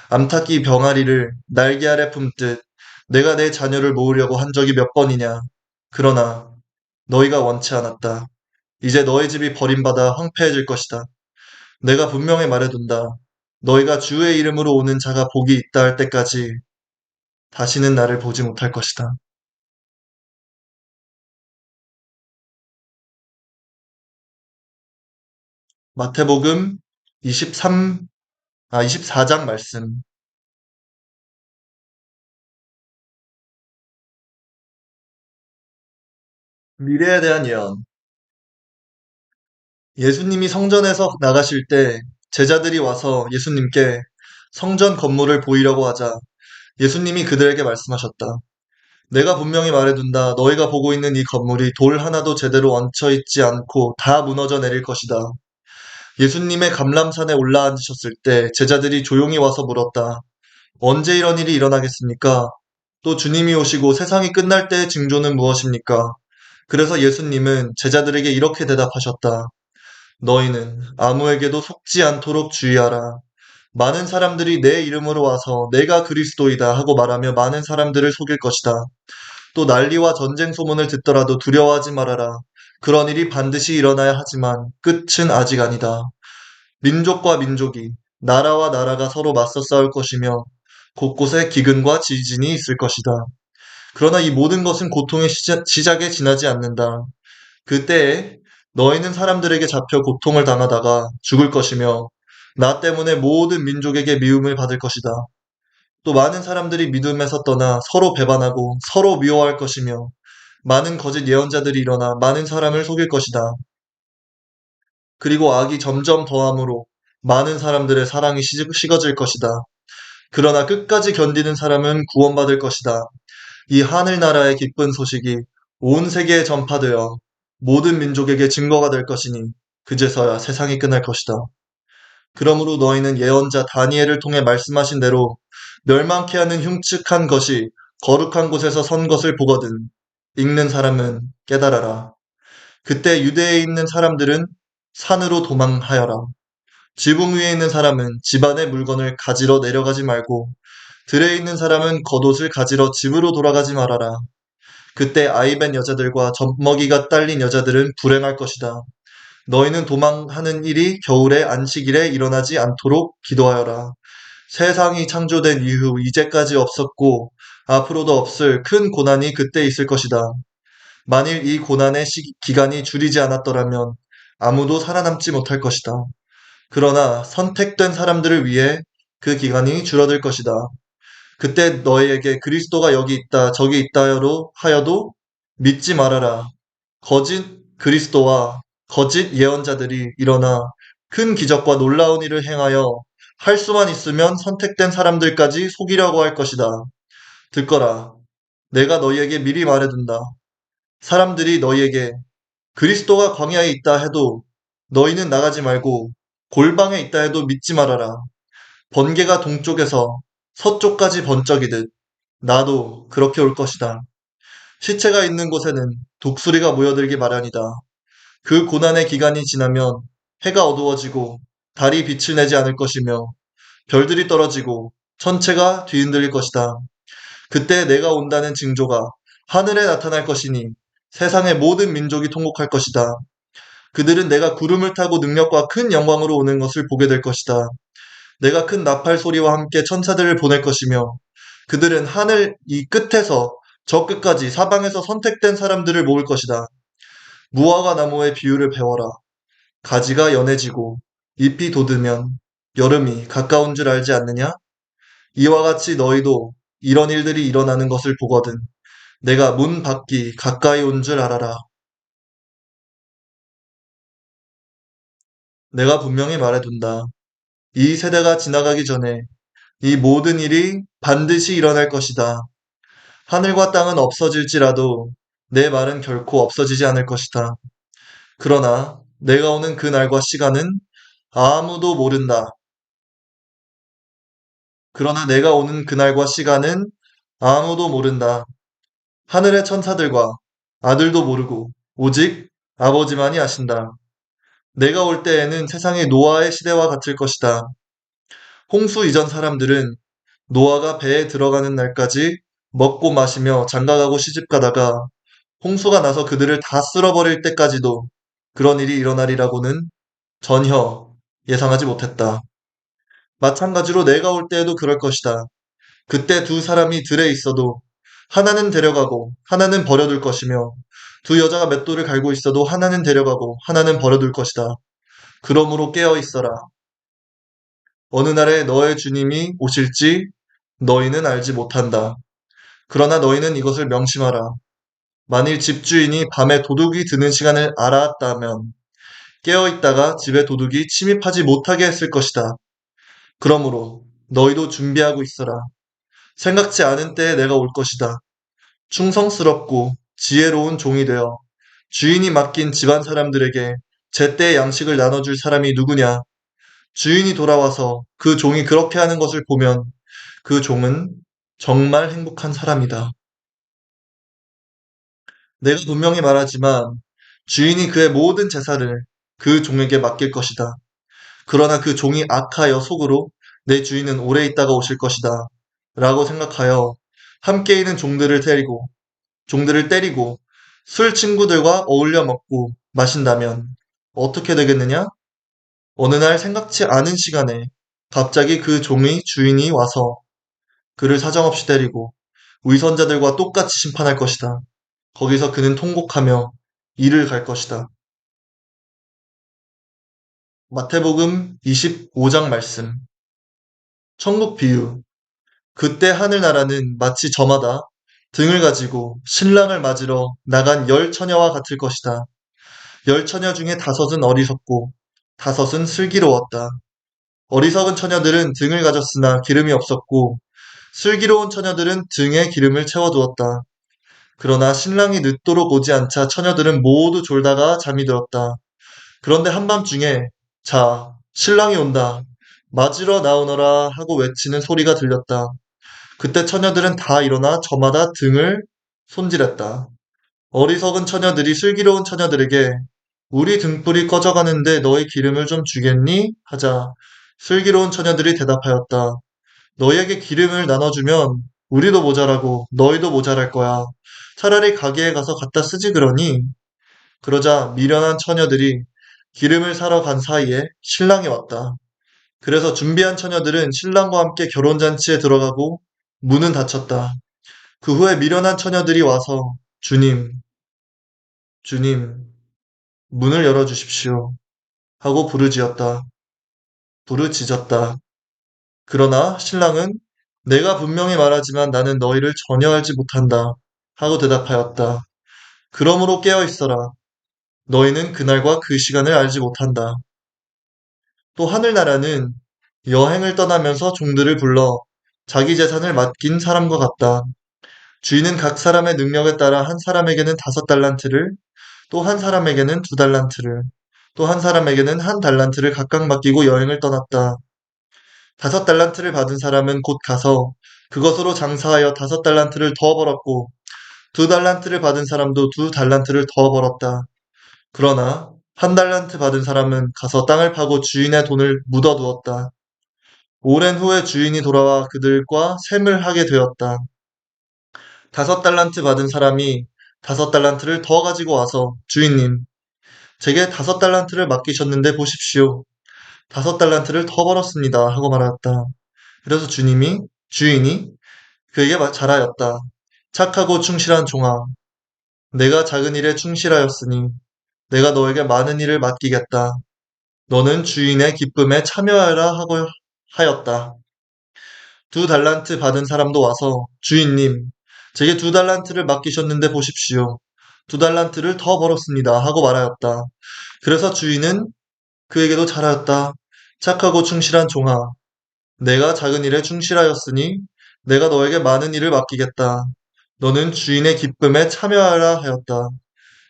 암탉이 병아리를 날개 아래 품듯 내가 내 자녀를 모으려고 한 적이 몇 번이냐. 그러나 너희가 원치 않았다. 이제 너희 집이 버림받아 황폐해질 것이다. 내가 분명히 말해둔다. 너희가 주의 이름으로 오는 자가 복이 있다 할 때까지 다시는 나를 보지 못할 것이다. 마태복음 24장 말씀. 미래에 대한 예언. 예수님이 성전에서 나가실 때 제자들이 와서 예수님께 성전 건물을 보이려고 하자 예수님이 그들에게 말씀하셨다. 내가 분명히 말해둔다. 너희가 보고 있는 이 건물이 돌 하나도 제대로 얹혀 있지 않고 다 무너져 내릴 것이다. 예수님의 감람산에 올라앉으셨을 때 제자들이 조용히 와서 물었다. 언제 이런 일이 일어나겠습니까? 또 주님이 오시고 세상이 끝날 때의 징조는 무엇입니까? 그래서 예수님은 제자들에게 이렇게 대답하셨다. 너희는 아무에게도 속지 않도록 주의하라. 많은 사람들이 내 이름으로 와서 내가 그리스도이다 하고 말하며 많은 사람들을 속일 것이다. 또 난리와 전쟁 소문을 듣더라도 두려워하지 말아라. 그런 일이 반드시 일어나야 하지만 끝은 아직 아니다. 민족과 민족이, 나라와 나라가 서로 맞서 싸울 것이며 곳곳에 기근과 지진이 있을 것이다. 그러나 이 모든 것은 고통의 시작에 지나지 않는다. 그때에 너희는 사람들에게 잡혀 고통을 당하다가 죽을 것이며 나 때문에 모든 민족에게 미움을 받을 것이다. 또 많은 사람들이 믿음에서 떠나 서로 배반하고 서로 미워할 것이며 많은 거짓 예언자들이 일어나 많은 사람을 속일 것이다. 그리고 악이 점점 더함으로 많은 사람들의 사랑이 식어질 것이다. 그러나 끝까지 견디는 사람은 구원받을 것이다. 이 하늘나라의 기쁜 소식이 온 세계에 전파되어 모든 민족에게 증거가 될 것이니 그제서야 세상이 끝날 것이다. 그러므로 너희는 예언자 다니엘을 통해 말씀하신 대로 멸망케 하는 흉측한 것이 거룩한 곳에서 선 것을 보거든 읽는 사람은 깨달아라. 그때 유대에 있는 사람들은 산으로 도망하여라. 지붕 위에 있는 사람은 집안의 물건을 가지러 내려가지 말고 들에 있는 사람은 겉옷을 가지러 집으로 돌아가지 말아라. 그때 아이벤 여자들과 젖먹이가 딸린 여자들은 불행할 것이다. 너희는 도망하는 일이 겨울의 안식일에 일어나지 않도록 기도하여라. 세상이 창조된 이후 이제까지 없었고 앞으로도 없을 큰 고난이 그때 있을 것이다. 만일 이 고난의 기간이 줄이지 않았더라면 아무도 살아남지 못할 것이다. 그러나 선택된 사람들을 위해 그 기간이 줄어들 것이다. 그때 너희에게 그리스도가 여기 있다, 저기 있다로 하여도 믿지 말아라. 거짓 그리스도와 거짓 예언자들이 일어나 큰 기적과 놀라운 일을 행하여 할 수만 있으면 선택된 사람들까지 속이려고 할 것이다. 듣거라. 내가 너희에게 미리 말해둔다. 사람들이 너희에게 그리스도가 광야에 있다 해도 너희는 나가지 말고 골방에 있다 해도 믿지 말아라. 번개가 동쪽에서 서쪽까지 번쩍이듯 나도 그렇게 올 것이다. 시체가 있는 곳에는 독수리가 모여들기 마련이다. 그 고난의 기간이 지나면 해가 어두워지고 달이 빛을 내지 않을 것이며 별들이 떨어지고 천체가 뒤흔들릴 것이다. 그때 내가 온다는 징조가 하늘에 나타날 것이니 세상의 모든 민족이 통곡할 것이다. 그들은 내가 구름을 타고 능력과 큰 영광으로 오는 것을 보게 될 것이다. 내가 큰 나팔 소리와 함께 천사들을 보낼 것이며 그들은 하늘 이 끝에서 저 끝까지 사방에서 선택된 사람들을 모을 것이다. 무화과 나무의 비유를 배워라. 가지가 연해지고 잎이 돋으면 여름이 가까운 줄 알지 않느냐? 이와 같이 너희도 이런 일들이 일어나는 것을 보거든 내가 문 밖이 가까이 온 줄 알아라. 내가 분명히 말해둔다. 이 세대가 지나가기 전에 이 모든 일이 반드시 일어날 것이다. 하늘과 땅은 없어질지라도 내 말은 결코 없어지지 않을 것이다. 그러나 내가 오는 그 날과 시간은 아무도 모른다. 그러나 내가 오는 그날과 시간은 아무도 모른다. 하늘의 천사들과 아들도 모르고 오직 아버지만이 아신다. 내가 올 때에는 세상이 노아의 시대와 같을 것이다. 홍수 이전 사람들은 노아가 배에 들어가는 날까지 먹고 마시며 장가가고 시집가다가 홍수가 나서 그들을 다 쓸어버릴 때까지도 그런 일이 일어나리라고는 전혀 예상하지 못했다. 마찬가지로 내가 올 때에도 그럴 것이다. 그때 두 사람이 들에 있어도 하나는 데려가고 하나는 버려둘 것이며 두 여자가 맷돌을 갈고 있어도 하나는 데려가고 하나는 버려둘 것이다. 그러므로 깨어 있어라. 어느 날에 너의 주님이 오실지 너희는 알지 못한다. 그러나 너희는 이것을 명심하라. 만일 집주인이 밤에 도둑이 드는 시간을 알았다면 깨어 있다가 집에 도둑이 침입하지 못하게 했을 것이다. 그러므로 너희도 준비하고 있어라. 생각지 않은 때에 내가 올 것이다. 충성스럽고 지혜로운 종이 되어 주인이 맡긴 집안 사람들에게 제때 양식을 나눠줄 사람이 누구냐? 주인이 돌아와서 그 종이 그렇게 하는 것을 보면 그 종은 정말 행복한 사람이다. 내가 분명히 말하지만 주인이 그의 모든 재산을 그 종에게 맡길 것이다. 그러나 그 종이 악하여 속으로 내 주인은 오래 있다가 오실 것이다. 라고 생각하여 함께 있는 종들을 때리고 술 친구들과 어울려 먹고 마신다면 어떻게 되겠느냐? 어느 날 생각지 않은 시간에 갑자기 그 종의 주인이 와서 그를 사정없이 때리고 위선자들과 똑같이 심판할 것이다. 거기서 그는 통곡하며 이를 갈 것이다. 마태복음 25장 말씀. 천국 비유. 그때 하늘나라는 마치 저마다 등을 가지고 신랑을 맞으러 나간 10처녀와 같을 것이다. 10처녀 중에 5은 어리석고 5은 슬기로웠다. 어리석은 처녀들은 등을 가졌으나 기름이 없었고 슬기로운 처녀들은 등에 기름을 채워두었다. 그러나 신랑이 늦도록 오지 않자 처녀들은 모두 졸다가 잠이 들었다. 그런데 한밤중에 자, 신랑이 온다. 맞으러 나오너라 하고 외치는 소리가 들렸다. 그때 처녀들은 다 일어나 저마다 등을 손질했다. 어리석은 처녀들이 슬기로운 처녀들에게 우리 등불이 꺼져가는데 너희 기름을 좀 주겠니? 하자 슬기로운 처녀들이 대답하였다. 너희에게 기름을 나눠주면 우리도 모자라고 너희도 모자랄 거야. 차라리 가게에 가서 갖다 쓰지 그러니? 그러자 미련한 처녀들이 기름을 사러 간 사이에 신랑이 왔다. 그래서 준비한 처녀들은 신랑과 함께 결혼잔치에 들어가고 문은 닫혔다. 그 후에 미련한 처녀들이 와서 주님, 주님, 문을 열어주십시오. 하고 부르짖었다. 그러나 신랑은 내가 분명히 말하지만 나는 너희를 전혀 알지 못한다. 하고 대답하였다. 그러므로 깨어 있어라. 너희는 그날과 그 시간을 알지 못한다. 또 하늘나라는 여행을 떠나면서 종들을 불러 자기 재산을 맡긴 사람과 같다. 주인은 각 사람의 능력에 따라 한 사람에게는 5달란트를, 또 한 사람에게는 2달란트를, 또 한 사람에게는 1달란트를 각각 맡기고 여행을 떠났다. 5달란트를 받은 사람은 곧 가서 그것으로 장사하여 5달란트를 더 벌었고, 2달란트를 받은 사람도 2달란트를 더 벌었다. 그러나 1달란트 받은 사람은 가서 땅을 파고 주인의 돈을 묻어두었다. 오랜 후에 주인이 돌아와 그들과 셈을 하게 되었다. 5달란트 받은 사람이 5달란트를 더 가지고 와서 주인님, 제게 5달란트를 맡기셨는데 보십시오. 5달란트를 더 벌었습니다. 하고 말하였다. 그래서 주인이 그에게 잘하였다. 착하고 충실한 종아, 내가 작은 일에 충실하였으니 내가 너에게 많은 일을 맡기겠다. 너는 주인의 기쁨에 참여하라 하고 하였다. 2달란트 받은 사람도 와서 주인님, 제게 2달란트를 맡기셨는데 보십시오. 2달란트를 더 벌었습니다. 하고 말하였다. 그래서 주인은 그에게도 잘하였다. 착하고 충실한 종아, 내가 작은 일에 충실하였으니 내가 너에게 많은 일을 맡기겠다. 너는 주인의 기쁨에 참여하라 하였다.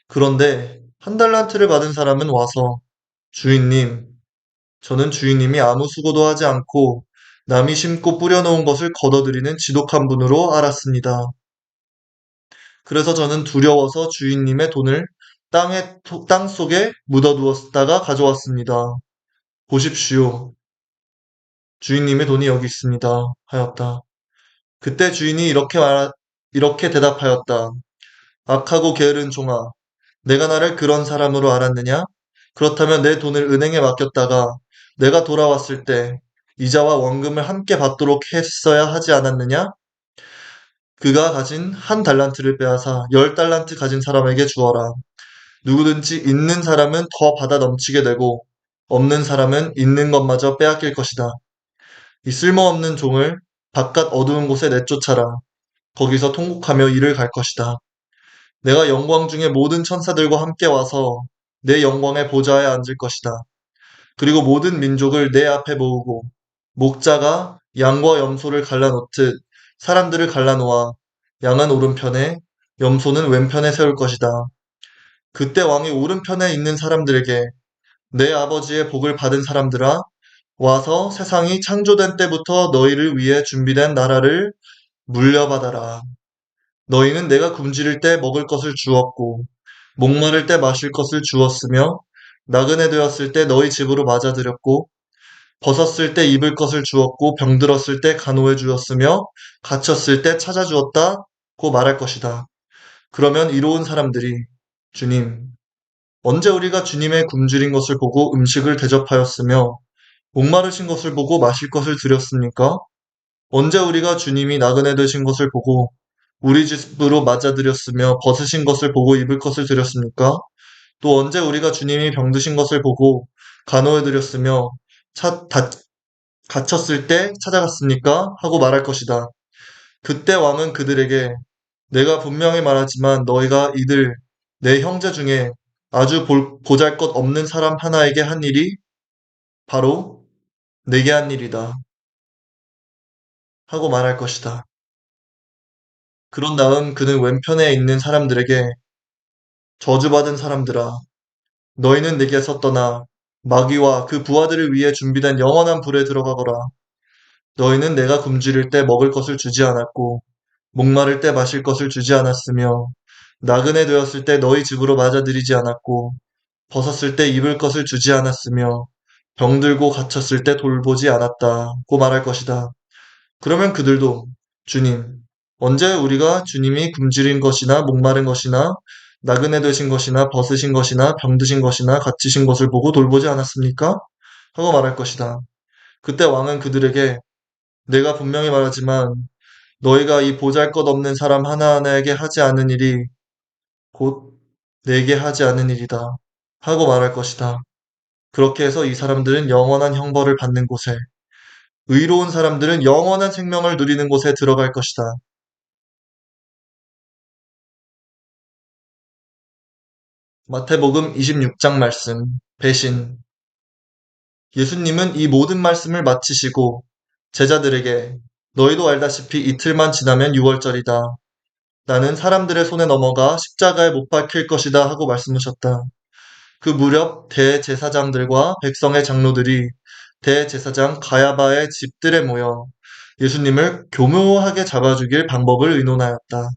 그런데 1달란트를 받은 사람은 와서 주인님, 저는 주인님이 아무 수고도 하지 않고 남이 심고 뿌려놓은 것을 거둬들이는 지독한 분으로 알았습니다. 그래서 저는 두려워서 주인님의 돈을 땅 속에 묻어두었다가 가져왔습니다. 보십시오. 주인님의 돈이 여기 있습니다. 하였다. 그때 주인이 이렇게 대답하였다. 악하고 게으른 종아, 내가 나를 그런 사람으로 알았느냐? 그렇다면 내 돈을 은행에 맡겼다가 내가 돌아왔을 때 이자와 원금을 함께 받도록 했어야 하지 않았느냐? 그가 가진 1달란트를 빼앗아 10달란트 가진 사람에게 주어라. 누구든지 있는 사람은 더 받아 넘치게 되고 없는 사람은 있는 것마저 빼앗길 것이다. 이 쓸모없는 종을 바깥 어두운 곳에 내쫓아라. 거기서 통곡하며 이를 갈 것이다. 내가 영광 중에 모든 천사들과 함께 와서 내 영광의 보좌에 앉을 것이다. 그리고 모든 민족을 내 앞에 모으고 목자가 양과 염소를 갈라놓듯 사람들을 갈라놓아 양은 오른편에 염소는 왼편에 세울 것이다. 그때 왕이 오른편에 있는 사람들에게 내 아버지의 복을 받은 사람들아 와서 세상이 창조된 때부터 너희를 위해 준비된 나라를 물려받아라. 너희는 내가 굶주릴 때 먹을 것을 주었고 목마를 때 마실 것을 주었으며 나그네 되었을 때 너희 집으로 맞아들였고 벗었을 때 입을 것을 주었고 병들었을 때 간호해 주었으며 갇혔을 때 찾아주었다고 말할 것이다. 그러면 이로운 사람들이 주님, 언제 우리가 주님의 굶주린 것을 보고 음식을 대접하였으며 목마르신 것을 보고 마실 것을 드렸습니까? 언제 우리가 주님이 나그네 되신 것을 보고 우리 집으로 맞아들였으며 벗으신 것을 보고 입을 것을 드렸습니까? 또 언제 우리가 주님이 병드신 것을 보고 간호해드렸으며 갇혔을 때 찾아갔습니까? 하고 말할 것이다. 그때 왕은 그들에게 내가 분명히 말하지만 너희가 내 형제 중에 아주 보잘것 없는 사람 하나에게 한 일이 바로 내게 한 일이다. 하고 말할 것이다. 그런 다음 그는 왼편에 있는 사람들에게 저주받은 사람들아, 너희는 내게서 떠나 마귀와 그 부하들을 위해 준비된 영원한 불에 들어가거라. 너희는 내가 굶주릴 때 먹을 것을 주지 않았고 목마를 때 마실 것을 주지 않았으며 나그네 되었을 때 너희 집으로 맞아들이지 않았고 벗었을 때 입을 것을 주지 않았으며 병들고 갇혔을 때 돌보지 않았다고 말할 것이다. 그러면 그들도 주님, 언제 우리가 주님이 굶주린 것이나 목마른 것이나 나그네 되신 것이나 벗으신 것이나 병드신 것이나 갇히신 것을 보고 돌보지 않았습니까? 하고 말할 것이다. 그때 왕은 그들에게 내가 분명히 말하지만 너희가 이 보잘것없는 사람 하나하나에게 하지 않은 일이 곧 내게 하지 않은 일이다. 하고 말할 것이다. 그렇게 해서 이 사람들은 영원한 형벌을 받는 곳에, 의로운 사람들은 영원한 생명을 누리는 곳에 들어갈 것이다. 마태복음 26장 말씀, 배신. 예수님은 이 모든 말씀을 마치시고 제자들에게 너희도 알다시피 이틀만 지나면 유월절이다. 나는 사람들의 손에 넘어가 십자가에 못 박힐 것이다 하고 말씀하셨다. 그 무렵 대제사장들과 백성의 장로들이 대제사장 가야바의 집들에 모여 예수님을 교묘하게 잡아죽일 방법을 의논하였다.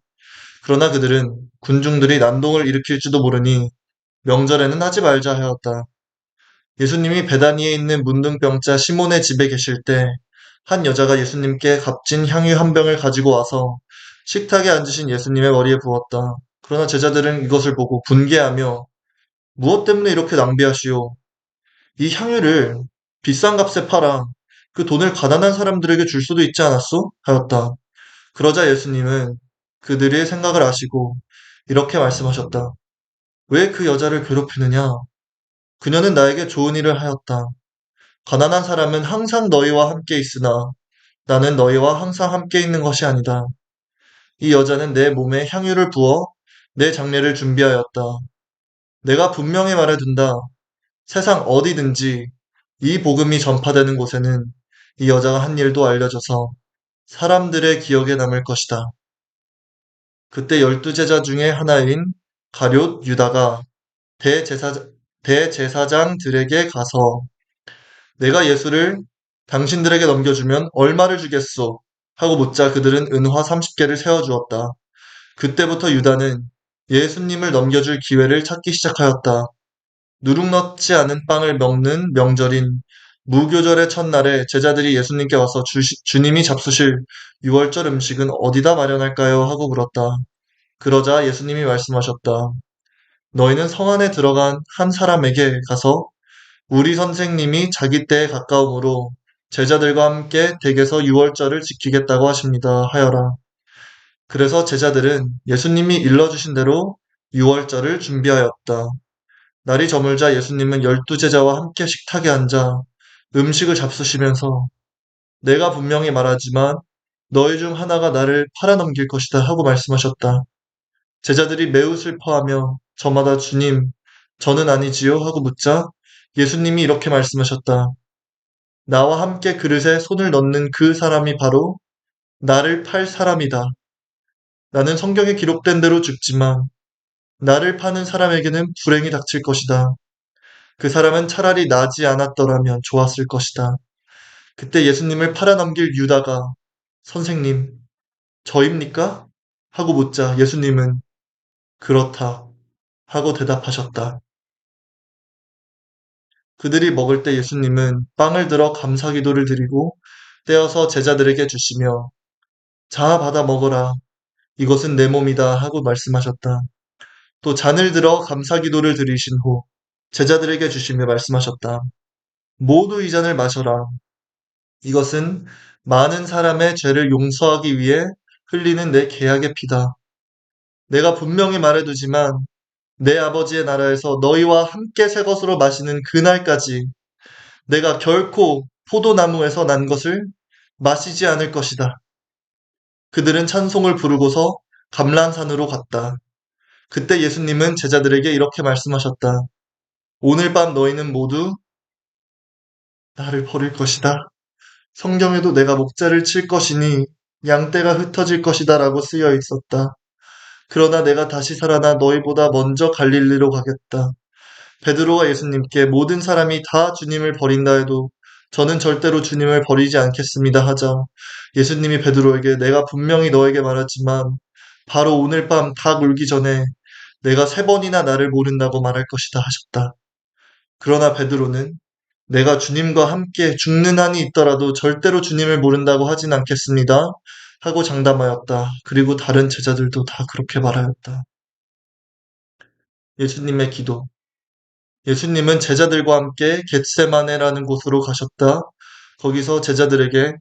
그러나 그들은 군중들이 난동을 일으킬지도 모르니 명절에는 하지 말자 하였다. 예수님이 베다니에 있는 문둥병자 시몬의 집에 계실 때 한 여자가 예수님께 값진 향유 한 병을 가지고 와서 식탁에 앉으신 예수님의 머리에 부었다. 그러나 제자들은 이것을 보고 분개하며 무엇 때문에 이렇게 낭비하시오? 이 향유를 비싼 값에 팔아 그 돈을 가난한 사람들에게 줄 수도 있지 않았소? 하였다. 그러자 예수님은 그들의 생각을 아시고 이렇게 말씀하셨다. 왜 그 여자를 괴롭히느냐? 그녀는 나에게 좋은 일을 하였다. 가난한 사람은 항상 너희와 함께 있으나 나는 너희와 항상 함께 있는 것이 아니다. 이 여자는 내 몸에 향유를 부어 내 장례를 준비하였다. 내가 분명히 말해둔다. 세상 어디든지 이 복음이 전파되는 곳에는 이 여자가 한 일도 알려져서 사람들의 기억에 남을 것이다. 그때 12제자 중에 하나인 가룟 유다가 대제사, 대제사장들에게 가서 내가 예수를 당신들에게 넘겨주면 얼마를 주겠소? 하고 묻자 그들은 은화 30개를 세워주었다. 그때부터 유다는 예수님을 넘겨줄 기회를 찾기 시작하였다. 누룩 넣지 않은 빵을 먹는 명절인 무교절의 첫날에 제자들이 예수님께 와서 주님이 잡수실 유월절 음식은 어디다 마련할까요? 하고 물었다. 그러자 예수님이 말씀하셨다. 너희는 성 안에 들어간 한 사람에게 가서 우리 선생님이 자기 때에 가까움으로 제자들과 함께 댁에서 유월절을 지키겠다고 하십니다. 하여라. 그래서 제자들은 예수님이 일러주신 대로 유월절을 준비하였다. 날이 저물자 예수님은 12제자와 함께 식탁에 앉아 음식을 잡수시면서 내가 분명히 말하지만 너희 중 하나가 나를 팔아넘길 것이다 하고 말씀하셨다. 제자들이 매우 슬퍼하며 저마다 주님, 저는 아니지요? 하고 묻자 예수님이 이렇게 말씀하셨다. 나와 함께 그릇에 손을 넣는 그 사람이 바로 나를 팔 사람이다. 나는 성경에 기록된 대로 죽지만 나를 파는 사람에게는 불행이 닥칠 것이다. 그 사람은 차라리 나지 않았더라면 좋았을 것이다. 그때 예수님을 팔아넘길 유다가 선생님, 저입니까? 하고 묻자 예수님은 그렇다 하고 대답하셨다. 그들이 먹을 때 예수님은 빵을 들어 감사 기도를 드리고 떼어서 제자들에게 주시며 자 받아 먹어라. 이것은 내 몸이다 하고 말씀하셨다. 또 잔을 들어 감사 기도를 드리신 후 제자들에게 주시며 말씀하셨다. 모두 이 잔을 마셔라. 이것은 많은 사람의 죄를 용서하기 위해 흘리는 내 계약의 피다. 내가 분명히 말해두지만 내 아버지의 나라에서 너희와 함께 새 것으로 마시는 그날까지 내가 결코 포도나무에서 난 것을 마시지 않을 것이다. 그들은 찬송을 부르고서 감람산으로 갔다. 그때 예수님은 제자들에게 이렇게 말씀하셨다. 오늘 밤 너희는 모두 나를 버릴 것이다. 성경에도 내가 목자를 칠 것이니 양떼가 흩어질 것이다 라고 쓰여 있었다. 그러나 내가 다시 살아나 너희보다 먼저 갈릴리로 가겠다. 베드로가 예수님께 모든 사람이 다 주님을 버린다 해도 저는 절대로 주님을 버리지 않겠습니다 하자 예수님이 베드로에게 내가 분명히 너에게 말하지만 바로 오늘 밤 닭 울기 전에 내가 3번이나 나를 모른다고 말할 것이다 하셨다. 그러나 베드로는 내가 주님과 함께 죽는 한이 있더라도 절대로 주님을 모른다고 하진 않겠습니다. 하고 장담하였다. 그리고 다른 제자들도 다 그렇게 말하였다. 예수님의 기도. 예수님은 제자들과 함께 겟세마네라는 곳으로 가셨다. 거기서 제자들에게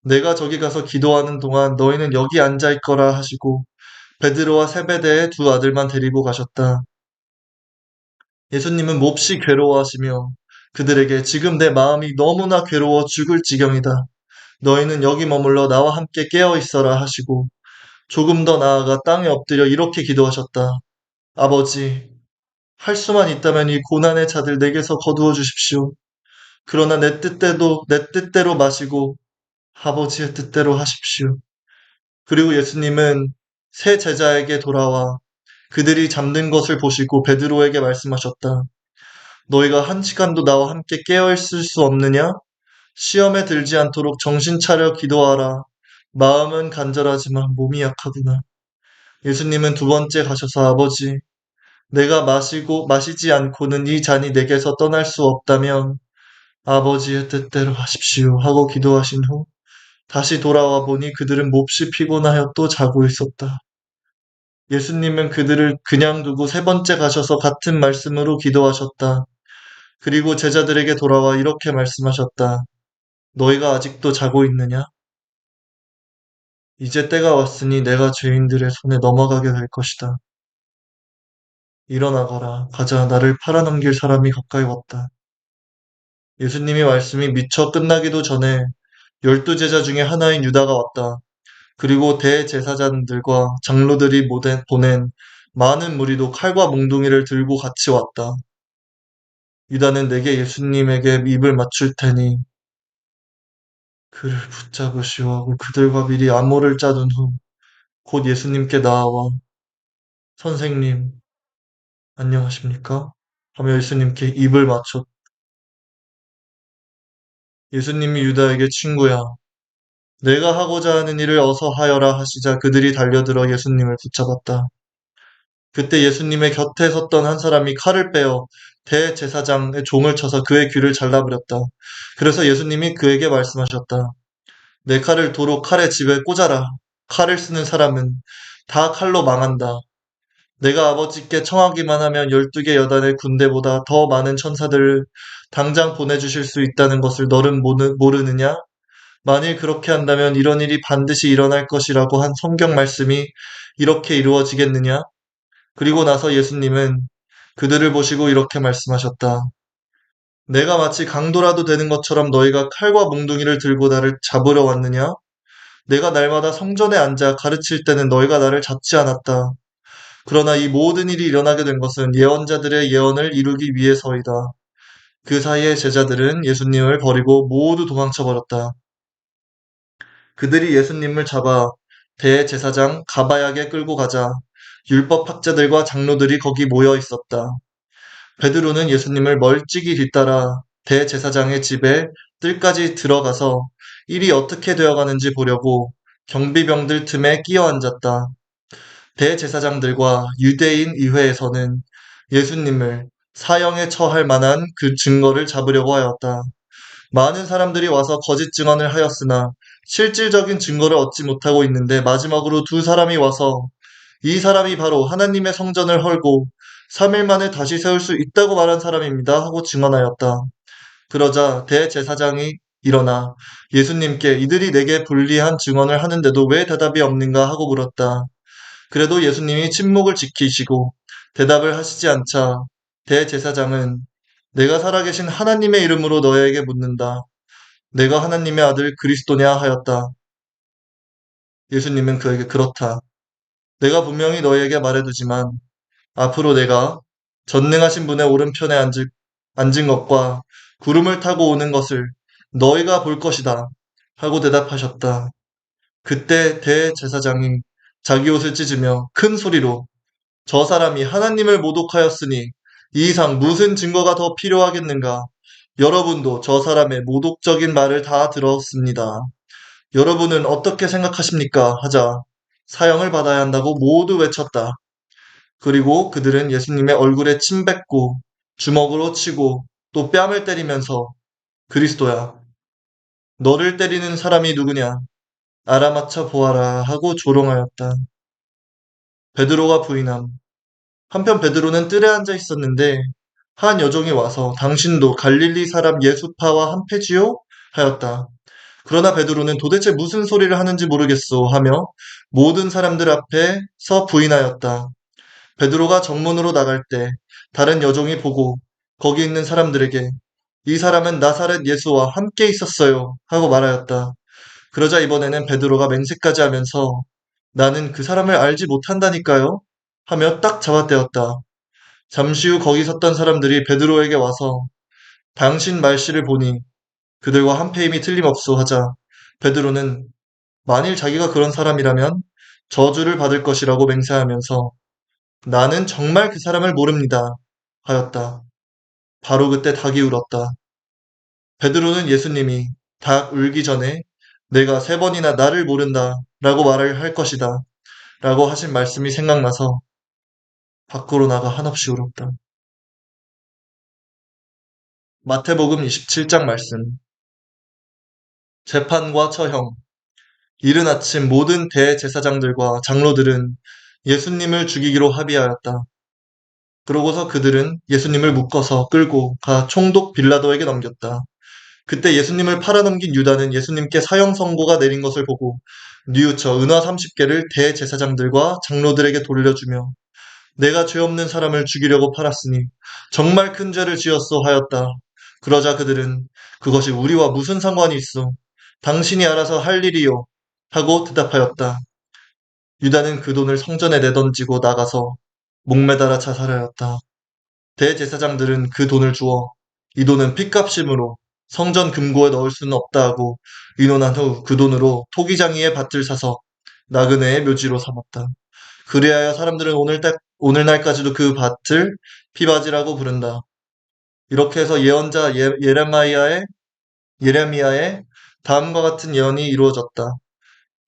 내가 저기 가서 기도하는 동안 너희는 여기 앉아 있거라 하시고 베드로와 세베대의 2 아들만 데리고 가셨다. 예수님은 몹시 괴로워하시며 그들에게 지금 내 마음이 너무나 괴로워 죽을 지경이다. 너희는 여기 머물러 나와 함께 깨어 있어라 하시고 조금 더 나아가 땅에 엎드려 이렇게 기도하셨다. 아버지, 할 수만 있다면 이 고난의 자들 내게서 거두어 주십시오. 그러나 내 뜻대로 마시고 아버지의 뜻대로 하십시오. 그리고 예수님은 세 제자에게 돌아와 그들이 잠든 것을 보시고 베드로에게 말씀하셨다. 너희가 1시간도 나와 함께 깨어 있을 수 없느냐? 시험에 들지 않도록 정신 차려 기도하라. 마음은 간절하지만 몸이 약하구나. 예수님은 2번째 가셔서 아버지, 내가 마시지 않고는 이 잔이 내게서 떠날 수 없다면 아버지의 뜻대로 하십시오 하고 기도하신 후 다시 돌아와 보니 그들은 몹시 피곤하여 또 자고 있었다. 예수님은 그들을 그냥 두고 3번째 가셔서 같은 말씀으로 기도하셨다. 그리고 제자들에게 돌아와 이렇게 말씀하셨다. 너희가 아직도 자고 있느냐? 이제 때가 왔으니 내가 죄인들의 손에 넘어가게 될 것이다. 일어나거라. 가자. 나를 팔아넘길 사람이 가까이 왔다. 예수님의 말씀이 미처 끝나기도 전에 12제자 중에 하나인 유다가 왔다. 그리고 대제사장들과 장로들이 보낸 많은 무리도 칼과 몽둥이를 들고 같이 왔다. 유다는 내게 예수님에게 입을 맞출 테니 그를 붙잡으시오 하고 그들과 미리 암호를 짜둔 후 곧 예수님께 나아와 선생님 안녕하십니까? 하며 예수님께 입을 맞췄. 예수님이 유다에게 친구야, 내가 하고자 하는 일을 어서 하여라 하시자 그들이 달려들어 예수님을 붙잡았다. 그때 예수님의 곁에 섰던 한 사람이 칼을 빼어 대제사장의 종을 쳐서 그의 귀를 잘라버렸다. 그래서 예수님이 그에게 말씀하셨다. 내 칼을 도로 칼의 집에 꽂아라. 칼을 쓰는 사람은 다 칼로 망한다. 내가 아버지께 청하기만 하면 12개 여단의 군대보다 더 많은 천사들을 당장 보내주실 수 있다는 것을 너는 모르느냐? 만일 그렇게 한다면 이런 일이 반드시 일어날 것이라고 한 성경 말씀이 이렇게 이루어지겠느냐? 그리고 나서 예수님은 그들을 보시고 이렇게 말씀하셨다. 내가 마치 강도라도 되는 것처럼 너희가 칼과 몽둥이를 들고 나를 잡으려 왔느냐? 내가 날마다 성전에 앉아 가르칠 때는 너희가 나를 잡지 않았다. 그러나 이 모든 일이 일어나게 된 것은 예언자들의 예언을 이루기 위해서이다. 그 사이에 제자들은 예수님을 버리고 모두 도망쳐 버렸다. 그들이 예수님을 잡아 대제사장 가바약에 끌고 가자 율법학자들과 장로들이 거기 모여 있었다. 베드로는 예수님을 멀찍이 뒤따라 대제사장의 집에 뜰까지 들어가서 일이 어떻게 되어가는지 보려고 경비병들 틈에 끼어 앉았다. 대제사장들과 유대인 의회에서는 예수님을 사형에 처할 만한 그 증거를 잡으려고 하였다. 많은 사람들이 와서 거짓 증언을 하였으나 실질적인 증거를 얻지 못하고 있는데 마지막으로 2 사람이 와서 이 사람이 바로 하나님의 성전을 헐고 3일 만에 다시 세울 수 있다고 말한 사람입니다 하고 증언하였다. 그러자 대제사장이 일어나 예수님께 이들이 내게 불리한 증언을 하는데도 왜 대답이 없는가 하고 물었다. 그래도 예수님이 침묵을 지키시고 대답을 하시지 않자 대제사장은 내가 살아계신 하나님의 이름으로 너에게 묻는다. 내가 하나님의 아들 그리스도냐 하였다. 예수님은 그에게 그렇다. 내가 분명히 너희에게 말해두지만 앞으로 내가 전능하신 분의 오른편에 앉은 것과 구름을 타고 오는 것을 너희가 볼 것이다. 하고 대답하셨다. 그때 대제사장이 자기 옷을 찢으며 큰 소리로 저 사람이 하나님을 모독하였으니 이 이상 무슨 증거가 더 필요하겠는가? 여러분도 저 사람의 모독적인 말을 다 들었습니다. 여러분은 어떻게 생각하십니까? 하자 사형을 받아야 한다고 모두 외쳤다. 그리고 그들은 예수님의 얼굴에 침 뱉고 주먹으로 치고 또 뺨을 때리면서 그리스도야, 너를 때리는 사람이 누구냐? 알아맞혀 보아라 하고 조롱하였다. 베드로가 부인함. 한편 베드로는 뜰에 앉아 있었는데 한 여종이 와서 당신도 갈릴리 사람 예수파와 한패지요? 하였다. 그러나 베드로는 도대체 무슨 소리를 하는지 모르겠소 하며 모든 사람들 앞에서 부인하였다. 베드로가 정문으로 나갈 때 다른 여종이 보고 거기 있는 사람들에게 이 사람은 나사렛 예수와 함께 있었어요 하고 말하였다. 그러자 이번에는 베드로가 맹세까지 하면서 나는 그 사람을 알지 못한다니까요 하며 딱 잡아떼었다. 잠시 후 거기 섰던 사람들이 베드로에게 와서 당신 말씨를 보니 그들과 한패임이 틀림없소 하자 베드로는 만일 자기가 그런 사람이라면 저주를 받을 것이라고 맹세하면서 나는 정말 그 사람을 모릅니다 하였다. 바로 그때 닭이 울었다. 베드로는 예수님이 닭 울기 전에 내가 3번이나 나를 모른다 라고 말을 할 것이다 라고 하신 말씀이 생각나서 밖으로 나가 한없이 울었다. 마태복음 27장 말씀. 재판과 처형. 이른 아침 모든 대제사장들과 장로들은 예수님을 죽이기로 합의하였다. 그러고서 그들은 예수님을 묶어서 끌고 가 총독 빌라도에게 넘겼다. 그때 예수님을 팔아넘긴 유다는 예수님께 사형 선고가 내린 것을 보고 뉘우쳐 은화 30개를 대제사장들과 장로들에게 돌려주며 내가 죄 없는 사람을 죽이려고 팔았으니 정말 큰 죄를 지었소 하였다. 그러자 그들은 그것이 우리와 무슨 상관이 있어? 당신이 알아서 할 일이요. 하고 대답하였다. 유다는 그 돈을 성전에 내던지고 나가서 목매달아 자살하였다. 대제사장들은 그 돈을 주어 이 돈은 핏값이므로 성전 금고에 넣을 수는 없다 하고 의논한 후 그 돈으로 토기장이의 밭을 사서 나그네의 묘지로 삼았다. 그리하여 사람들은 오늘날까지도 그 밭을 피바지라고 부른다. 이렇게 해서 예언자 예레미야의 다음과 같은 예언이 이루어졌다.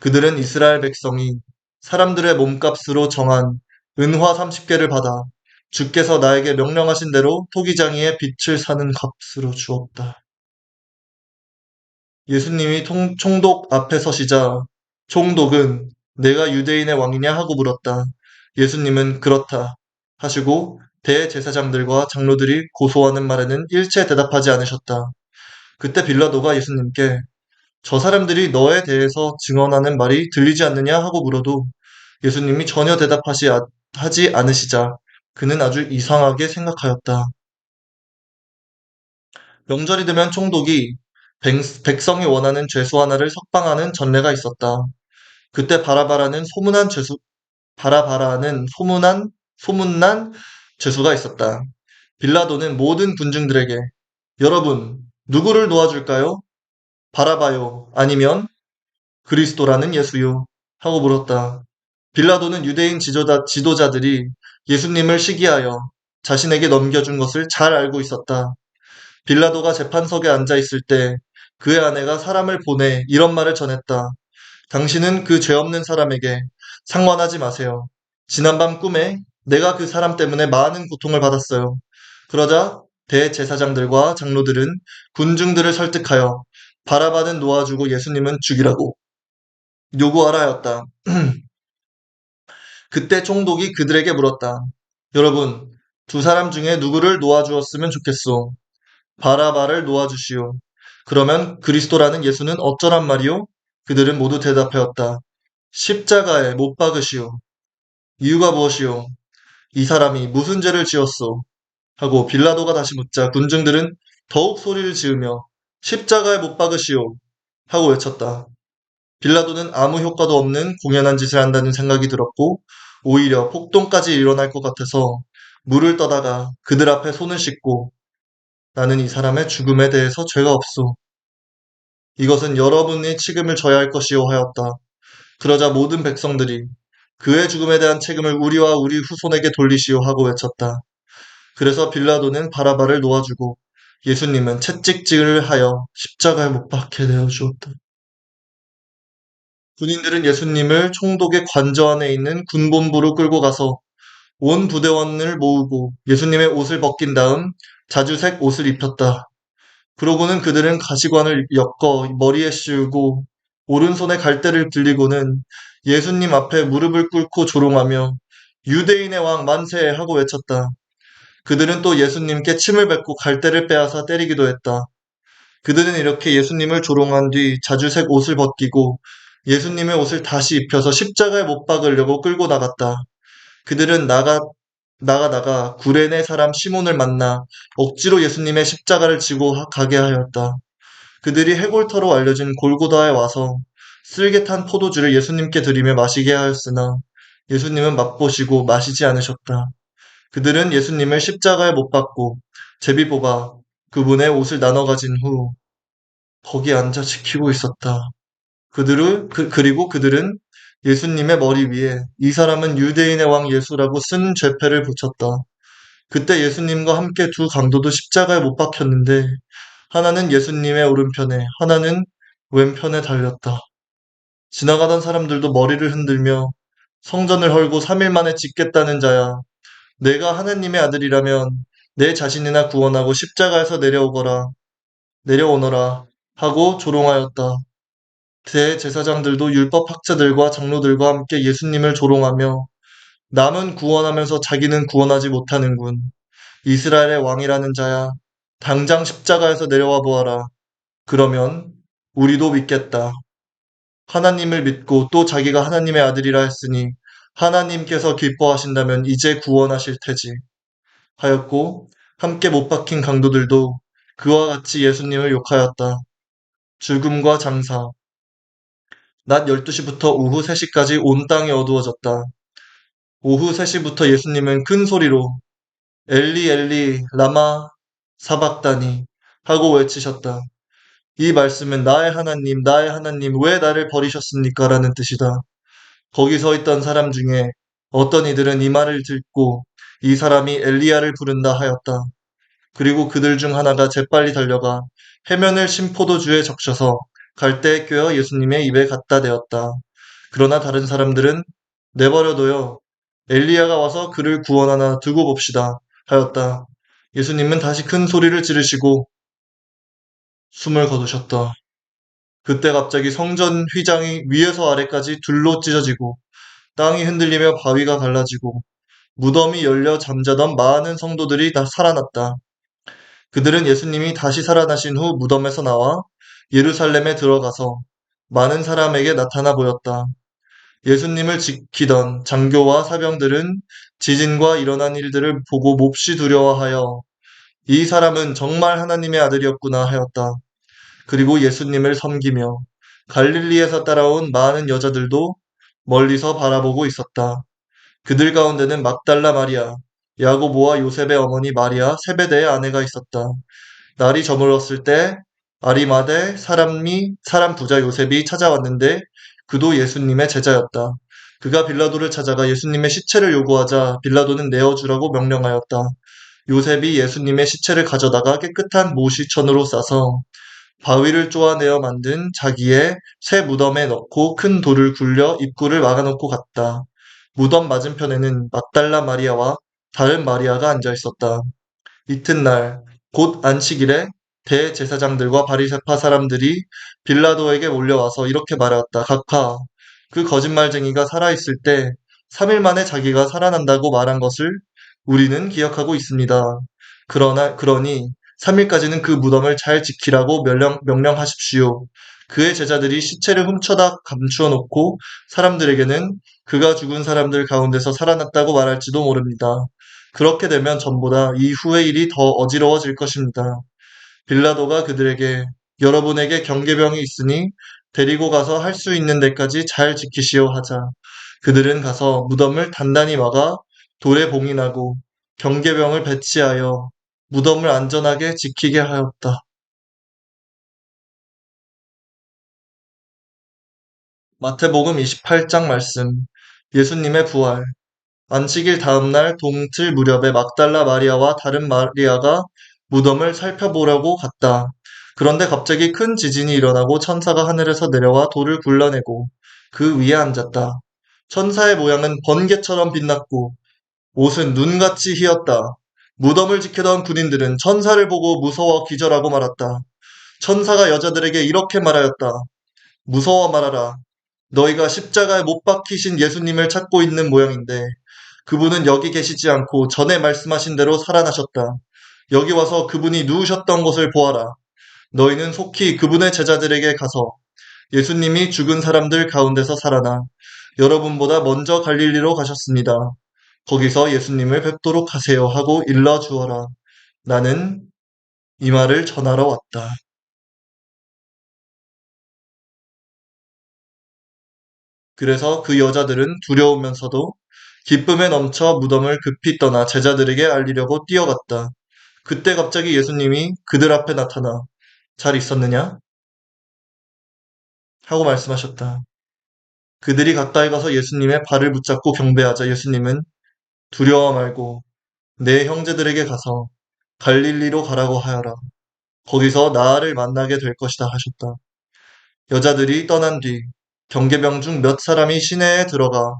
그들은 이스라엘 백성이 사람들의 몸값으로 정한 은화 30개를 받아 주께서 나에게 명령하신 대로 토기장이의 빚을 사는 값으로 주었다. 예수님이 총독 앞에 서시자 총독은 내가 유대인의 왕이냐 하고 물었다. 예수님은 그렇다 하시고 대제사장들과 장로들이 고소하는 말에는 일체 대답하지 않으셨다. 그때 빌라도가 예수님께 저 사람들이 너에 대해서 증언하는 말이 들리지 않느냐 하고 물어도 예수님이 전혀 하지 않으시자 그는 아주 이상하게 생각하였다. 명절이 되면 총독이 백성이 원하는 죄수 하나를 석방하는 전례가 있었다. 그때 바라바라는 소문난 죄수가 있었다. 빌라도는 모든 군중들에게 여러분, 누구를 도와줄까요? 바라바요? 아니면 그리스도라는 예수요? 하고 물었다. 빌라도는 유대인 지도자들이 예수님을 시기하여 자신에게 넘겨준 것을 잘 알고 있었다. 빌라도가 재판석에 앉아 있을 때 그의 아내가 사람을 보내 이런 말을 전했다. 당신은 그 죄 없는 사람에게 상관하지 마세요. 지난밤 꿈에 내가 그 사람 때문에 많은 고통을 받았어요. 그러자 대제사장들과 장로들은 군중들을 설득하여 바라바는 놓아주고 예수님은 죽이라고 요구하라 하였다. 그때 총독이 그들에게 물었다. 여러분, 두 사람 중에 누구를 놓아주었으면 좋겠소? 바라바를 놓아주시오. 그러면 그리스도라는 예수는 어쩌란 말이오? 그들은 모두 대답하였다. 십자가에 못 박으시오. 이유가 무엇이오? 이 사람이 무슨 죄를 지었소? 하고 빌라도가 다시 묻자 군중들은 더욱 소리를 지으며 십자가에 못 박으시오. 하고 외쳤다. 빌라도는 아무 효과도 없는 공연한 짓을 한다는 생각이 들었고 오히려 폭동까지 일어날 것 같아서 물을 떠다가 그들 앞에 손을 씻고 나는 이 사람의 죽음에 대해서 죄가 없소. 이것은 여러분이 책임을 져야 할 것이오 하였다. 그러자 모든 백성들이 그의 죽음에 대한 책임을 우리와 우리 후손에게 돌리시오 하고 외쳤다. 그래서 빌라도는 바라바를 놓아주고 예수님은 채찍질을 하여 십자가에 못 박게 되어 주었다. 군인들은 예수님을 총독의 관저 안에 있는 군본부로 끌고 가서 온 부대원을 모으고 예수님의 옷을 벗긴 다음 자주색 옷을 입혔다. 그러고는 그들은 가시관을 엮어 머리에 씌우고 오른손에 갈대를 들리고는 예수님 앞에 무릎을 꿇고 조롱하며 유대인의 왕 만세 하고 외쳤다. 그들은 또 예수님께 침을 뱉고 갈대를 빼앗아 때리기도 했다. 그들은 이렇게 예수님을 조롱한 뒤 자주색 옷을 벗기고 예수님의 옷을 다시 입혀서 십자가에 못 박으려고 끌고 나갔다. 그들은 나가다가 구레네 사람 시몬을 만나 억지로 예수님의 십자가를 지고 가게 하였다. 그들이 해골터로 알려진 골고다에 와서 쓸개 탄 포도주를 예수님께 드리며 마시게 하였으나 예수님은 맛보시고 마시지 않으셨다. 그들은 예수님을 십자가에 못 박고 제비 뽑아 그분의 옷을 나눠 가진 후 거기 앉아 지키고 있었다. 그리고 그들은 예수님의 머리 위에 이 사람은 유대인의 왕 예수라고 쓴 죄패를 붙였다. 그때 예수님과 함께 두 강도도 십자가에 못 박혔는데 하나는 예수님의 오른편에 하나는 왼편에 달렸다. 지나가던 사람들도 머리를 흔들며 성전을 헐고 3일 만에 짓겠다는 자야. 내가 하나님의 아들이라면 내 자신이나 구원하고 십자가에서 내려오너라 하고 조롱하였다. 대제사장들도 율법 학자들과 장로들과 함께 예수님을 조롱하며 남은 구원하면서 자기는 구원하지 못하는군. 이스라엘의 왕이라는 자야. 당장 십자가에서 내려와 보아라. 그러면 우리도 믿겠다. 하나님을 믿고 또 자기가 하나님의 아들이라 했으니 하나님께서 기뻐하신다면 이제 구원하실 테지. 하였고 함께 못 박힌 강도들도 그와 같이 예수님을 욕하였다. 죽음과 장사. 낮 12시부터 오후 3시까지 온 땅이 어두워졌다. 오후 3시부터 예수님은 큰 소리로 엘리 엘리 라마 사박다니 하고 외치셨다. 이 말씀은 나의 하나님 왜 나를 버리셨습니까? 라는 뜻이다. 거기 서 있던 사람 중에 어떤 이들은 이 말을 듣고 이 사람이 엘리야를 부른다 하였다. 그리고 그들 중 하나가 재빨리 달려가 해면을 신 포도주에 적셔서 갈대에 꿰어 예수님의 입에 갖다 대었다. 그러나 다른 사람들은 내버려둬요. 엘리야가 와서 그를 구원하나 두고 봅시다. 하였다. 예수님은 다시 큰 소리를 지르시고 숨을 거두셨다. 그때 갑자기 성전 휘장이 위에서 아래까지 둘로 찢어지고 땅이 흔들리며 바위가 갈라지고 무덤이 열려 잠자던 많은 성도들이 다 살아났다. 그들은 예수님이 다시 살아나신 후 무덤에서 나와 예루살렘에 들어가서 많은 사람에게 나타나 보였다. 예수님을 지키던 장교와 사병들은 지진과 일어난 일들을 보고 몹시 두려워하여 이 사람은 정말 하나님의 아들이었구나 하였다. 그리고 예수님을 섬기며 갈릴리에서 따라온 많은 여자들도 멀리서 바라보고 있었다. 그들 가운데는 막달라 마리아, 야고보와 요셉의 어머니 마리아, 세베대의 아내가 있었다. 날이 저물었을 때 아리마대 사람 부자 요셉이 찾아왔는데 그도 예수님의 제자였다. 그가 빌라도를 찾아가 예수님의 시체를 요구하자 빌라도는 내어주라고 명령하였다. 요셉이 예수님의 시체를 가져다가 깨끗한 모시천으로 싸서 바위를 쪼아내어 만든 자기의 새 무덤에 넣고 큰 돌을 굴려 입구를 막아놓고 갔다. 무덤 맞은편에는 막달라 마리아와 다른 마리아가 앉아 있었다. 이튿날 곧 안식일에 대제사장들과 바리새파 사람들이 빌라도에게 몰려와서 이렇게 말하였다. 각하, 그 거짓말쟁이가 살아있을 때 3일 만에 자기가 살아난다고 말한 것을 우리는 기억하고 있습니다. 그러니 3일까지는 그 무덤을 잘 지키라고 명령하십시오. 그의 제자들이 시체를 훔쳐다 감추어 놓고 사람들에게는 그가 죽은 사람들 가운데서 살아났다고 말할지도 모릅니다. 그렇게 되면 전보다 이후의 일이 더 어지러워질 것입니다. 빌라도가 그들에게 여러분에게 경계병이 있으니 데리고 가서 할 수 있는 데까지 잘 지키시오 하자. 그들은 가서 무덤을 단단히 막아 돌에 봉인하고 경계병을 배치하여 무덤을 안전하게 지키게 하였다. 마태복음 28장 말씀. 예수님의 부활. 안식일 다음날 동틀 무렵에 막달라 마리아와 다른 마리아가 무덤을 살펴보려고 갔다. 그런데 갑자기 큰 지진이 일어나고 천사가 하늘에서 내려와 돌을 굴러내고 그 위에 앉았다. 천사의 모양은 번개처럼 빛났고 옷은 눈같이 희었다. 무덤을 지키던 군인들은 천사를 보고 무서워 기절하고 말았다. 천사가 여자들에게 이렇게 말하였다. 무서워 말아라. 너희가 십자가에 못 박히신 예수님을 찾고 있는 모양인데 그분은 여기 계시지 않고 전에 말씀하신 대로 살아나셨다. 여기 와서 그분이 누우셨던 곳을 보아라. 너희는 속히 그분의 제자들에게 가서 예수님이 죽은 사람들 가운데서 살아나 여러분보다 먼저 갈릴리로 가셨습니다. 거기서 예수님을 뵙도록 하세요 하고 일러 주어라. 나는 이 말을 전하러 왔다. 그래서 그 여자들은 두려우면서도 기쁨에 넘쳐 무덤을 급히 떠나 제자들에게 알리려고 뛰어갔다. 그때 갑자기 예수님이 그들 앞에 나타나 잘 있었느냐? 하고 말씀하셨다. 그들이 가까이 가서 예수님의 발을 붙잡고 경배하자 예수님은 두려워 말고 내 형제들에게 가서 갈릴리로 가라고 하여라. 거기서 나를 만나게 될 것이다 하셨다. 여자들이 떠난 뒤 경계병 중 몇 사람이 시내에 들어가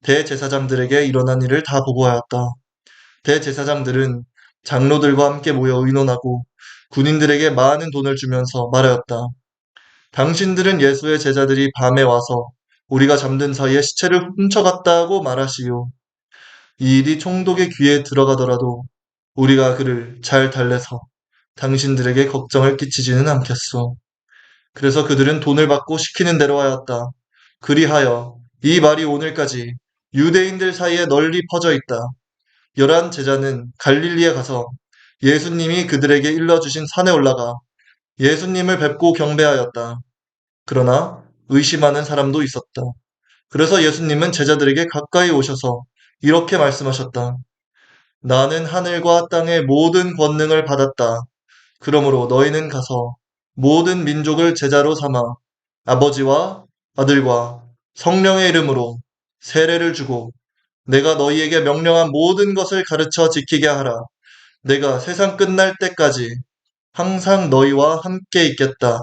대제사장들에게 일어난 일을 다 보고하였다. 대제사장들은 장로들과 함께 모여 의논하고 군인들에게 많은 돈을 주면서 말하였다. 당신들은 예수의 제자들이 밤에 와서 우리가 잠든 사이에 시체를 훔쳐갔다고 말하시오. 이 일이 총독의 귀에 들어가더라도 우리가 그를 잘 달래서 당신들에게 걱정을 끼치지는 않겠소. 그래서 그들은 돈을 받고 시키는 대로 하였다. 그리하여 이 말이 오늘까지 유대인들 사이에 널리 퍼져 있다. 11 제자는 갈릴리에 가서 예수님이 그들에게 일러주신 산에 올라가 예수님을 뵙고 경배하였다. 그러나 의심하는 사람도 있었다. 그래서 예수님은 제자들에게 가까이 오셔서 이렇게 말씀하셨다. 나는 하늘과 땅의 모든 권능을 받았다. 그러므로 너희는 가서 모든 민족을 제자로 삼아 아버지와 아들과 성령의 이름으로 세례를 주고 내가 너희에게 명령한 모든 것을 가르쳐 지키게 하라. 내가 세상 끝날 때까지 항상 너희와 함께 있겠다.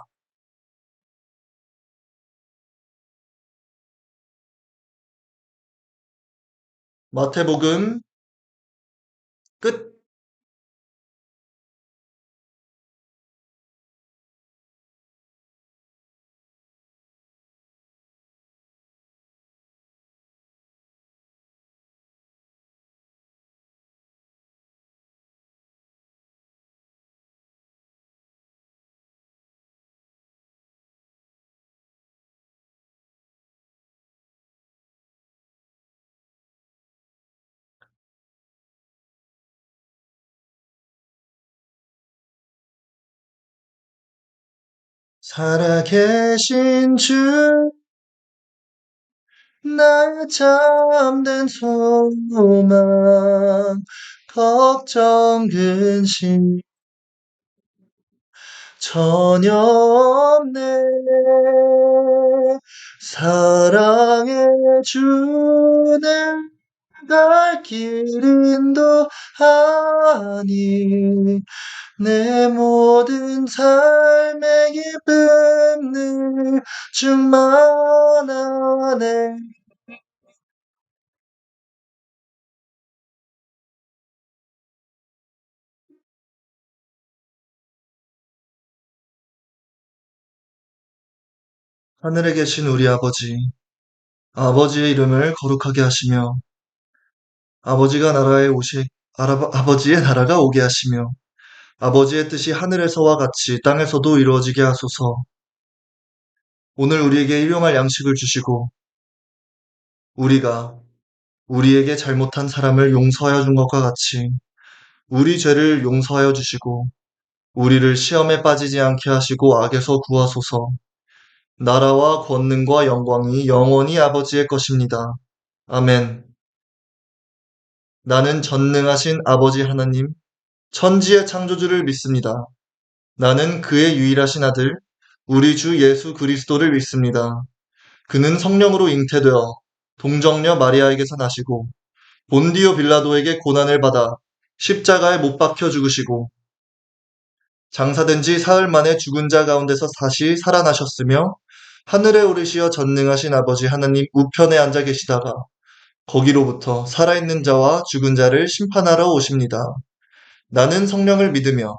마태복음 끝. 살아계신 주, 나의 참된 소망, 걱정 근심 전혀 없네. 사랑의 주는 날 길 인도하니 내 모든 삶의 기쁨 늘 충만하네. 하늘에 계신 우리 아버지, 아버지의 이름을 거룩하게 하시며 아버지가 나라에 오시 아버지의 나라가 오게 하시며 아버지의 뜻이 하늘에서와 같이 땅에서도 이루어지게 하소서. 오늘 우리에게 일용할 양식을 주시고 우리가 우리에게 잘못한 사람을 용서하여 준 것과 같이 우리 죄를 용서하여 주시고 우리를 시험에 빠지지 않게 하시고 악에서 구하소서. 나라와 권능과 영광이 영원히 아버지의 것입니다. 아멘. 나는 전능하신 아버지 하나님, 천지의 창조주를 믿습니다. 나는 그의 유일하신 아들, 우리 주 예수 그리스도를 믿습니다. 그는 성령으로 잉태되어 동정녀 마리아에게서 나시고 본디오 빌라도에게 고난을 받아 십자가에 못 박혀 죽으시고 장사된 지 사흘 만에 죽은 자 가운데서 다시 살아나셨으며 하늘에 오르시어 전능하신 아버지 하나님 우편에 앉아 계시다가 거기로부터 살아있는 자와 죽은 자를 심판하러 오십니다. 나는 성령을 믿으며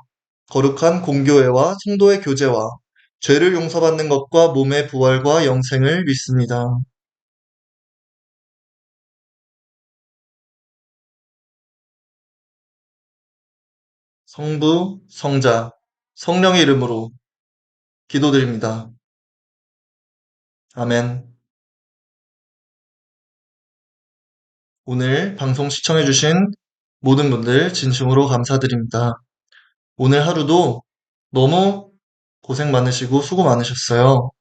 거룩한 공교회와 성도의 교제와 죄를 용서받는 것과 몸의 부활과 영생을 믿습니다. 성부, 성자, 성령의 이름으로 기도드립니다. 아멘. 오늘 방송 시청해주신 모든 분들 진심으로 감사드립니다. 오늘 하루도 너무 고생 많으시고 수고 많으셨어요.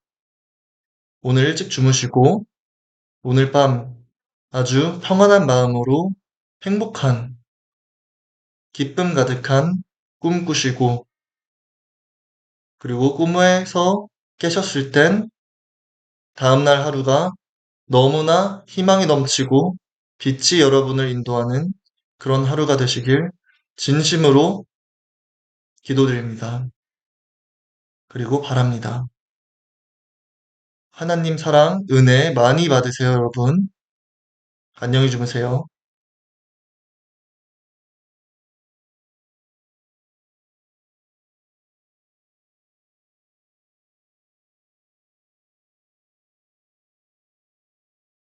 오늘 일찍 주무시고 오늘 밤 아주 평안한 마음으로 행복한 기쁨 가득한 꿈 꾸시고 그리고 꿈에서 깨셨을 땐 다음날 하루가 너무나 희망이 넘치고 빛이 여러분을 인도하는 그런 하루가 되시길 진심으로 기도드립니다. 그리고 바랍니다. 하나님 사랑, 은혜 많이 받으세요, 여러분. 안녕히 주무세요.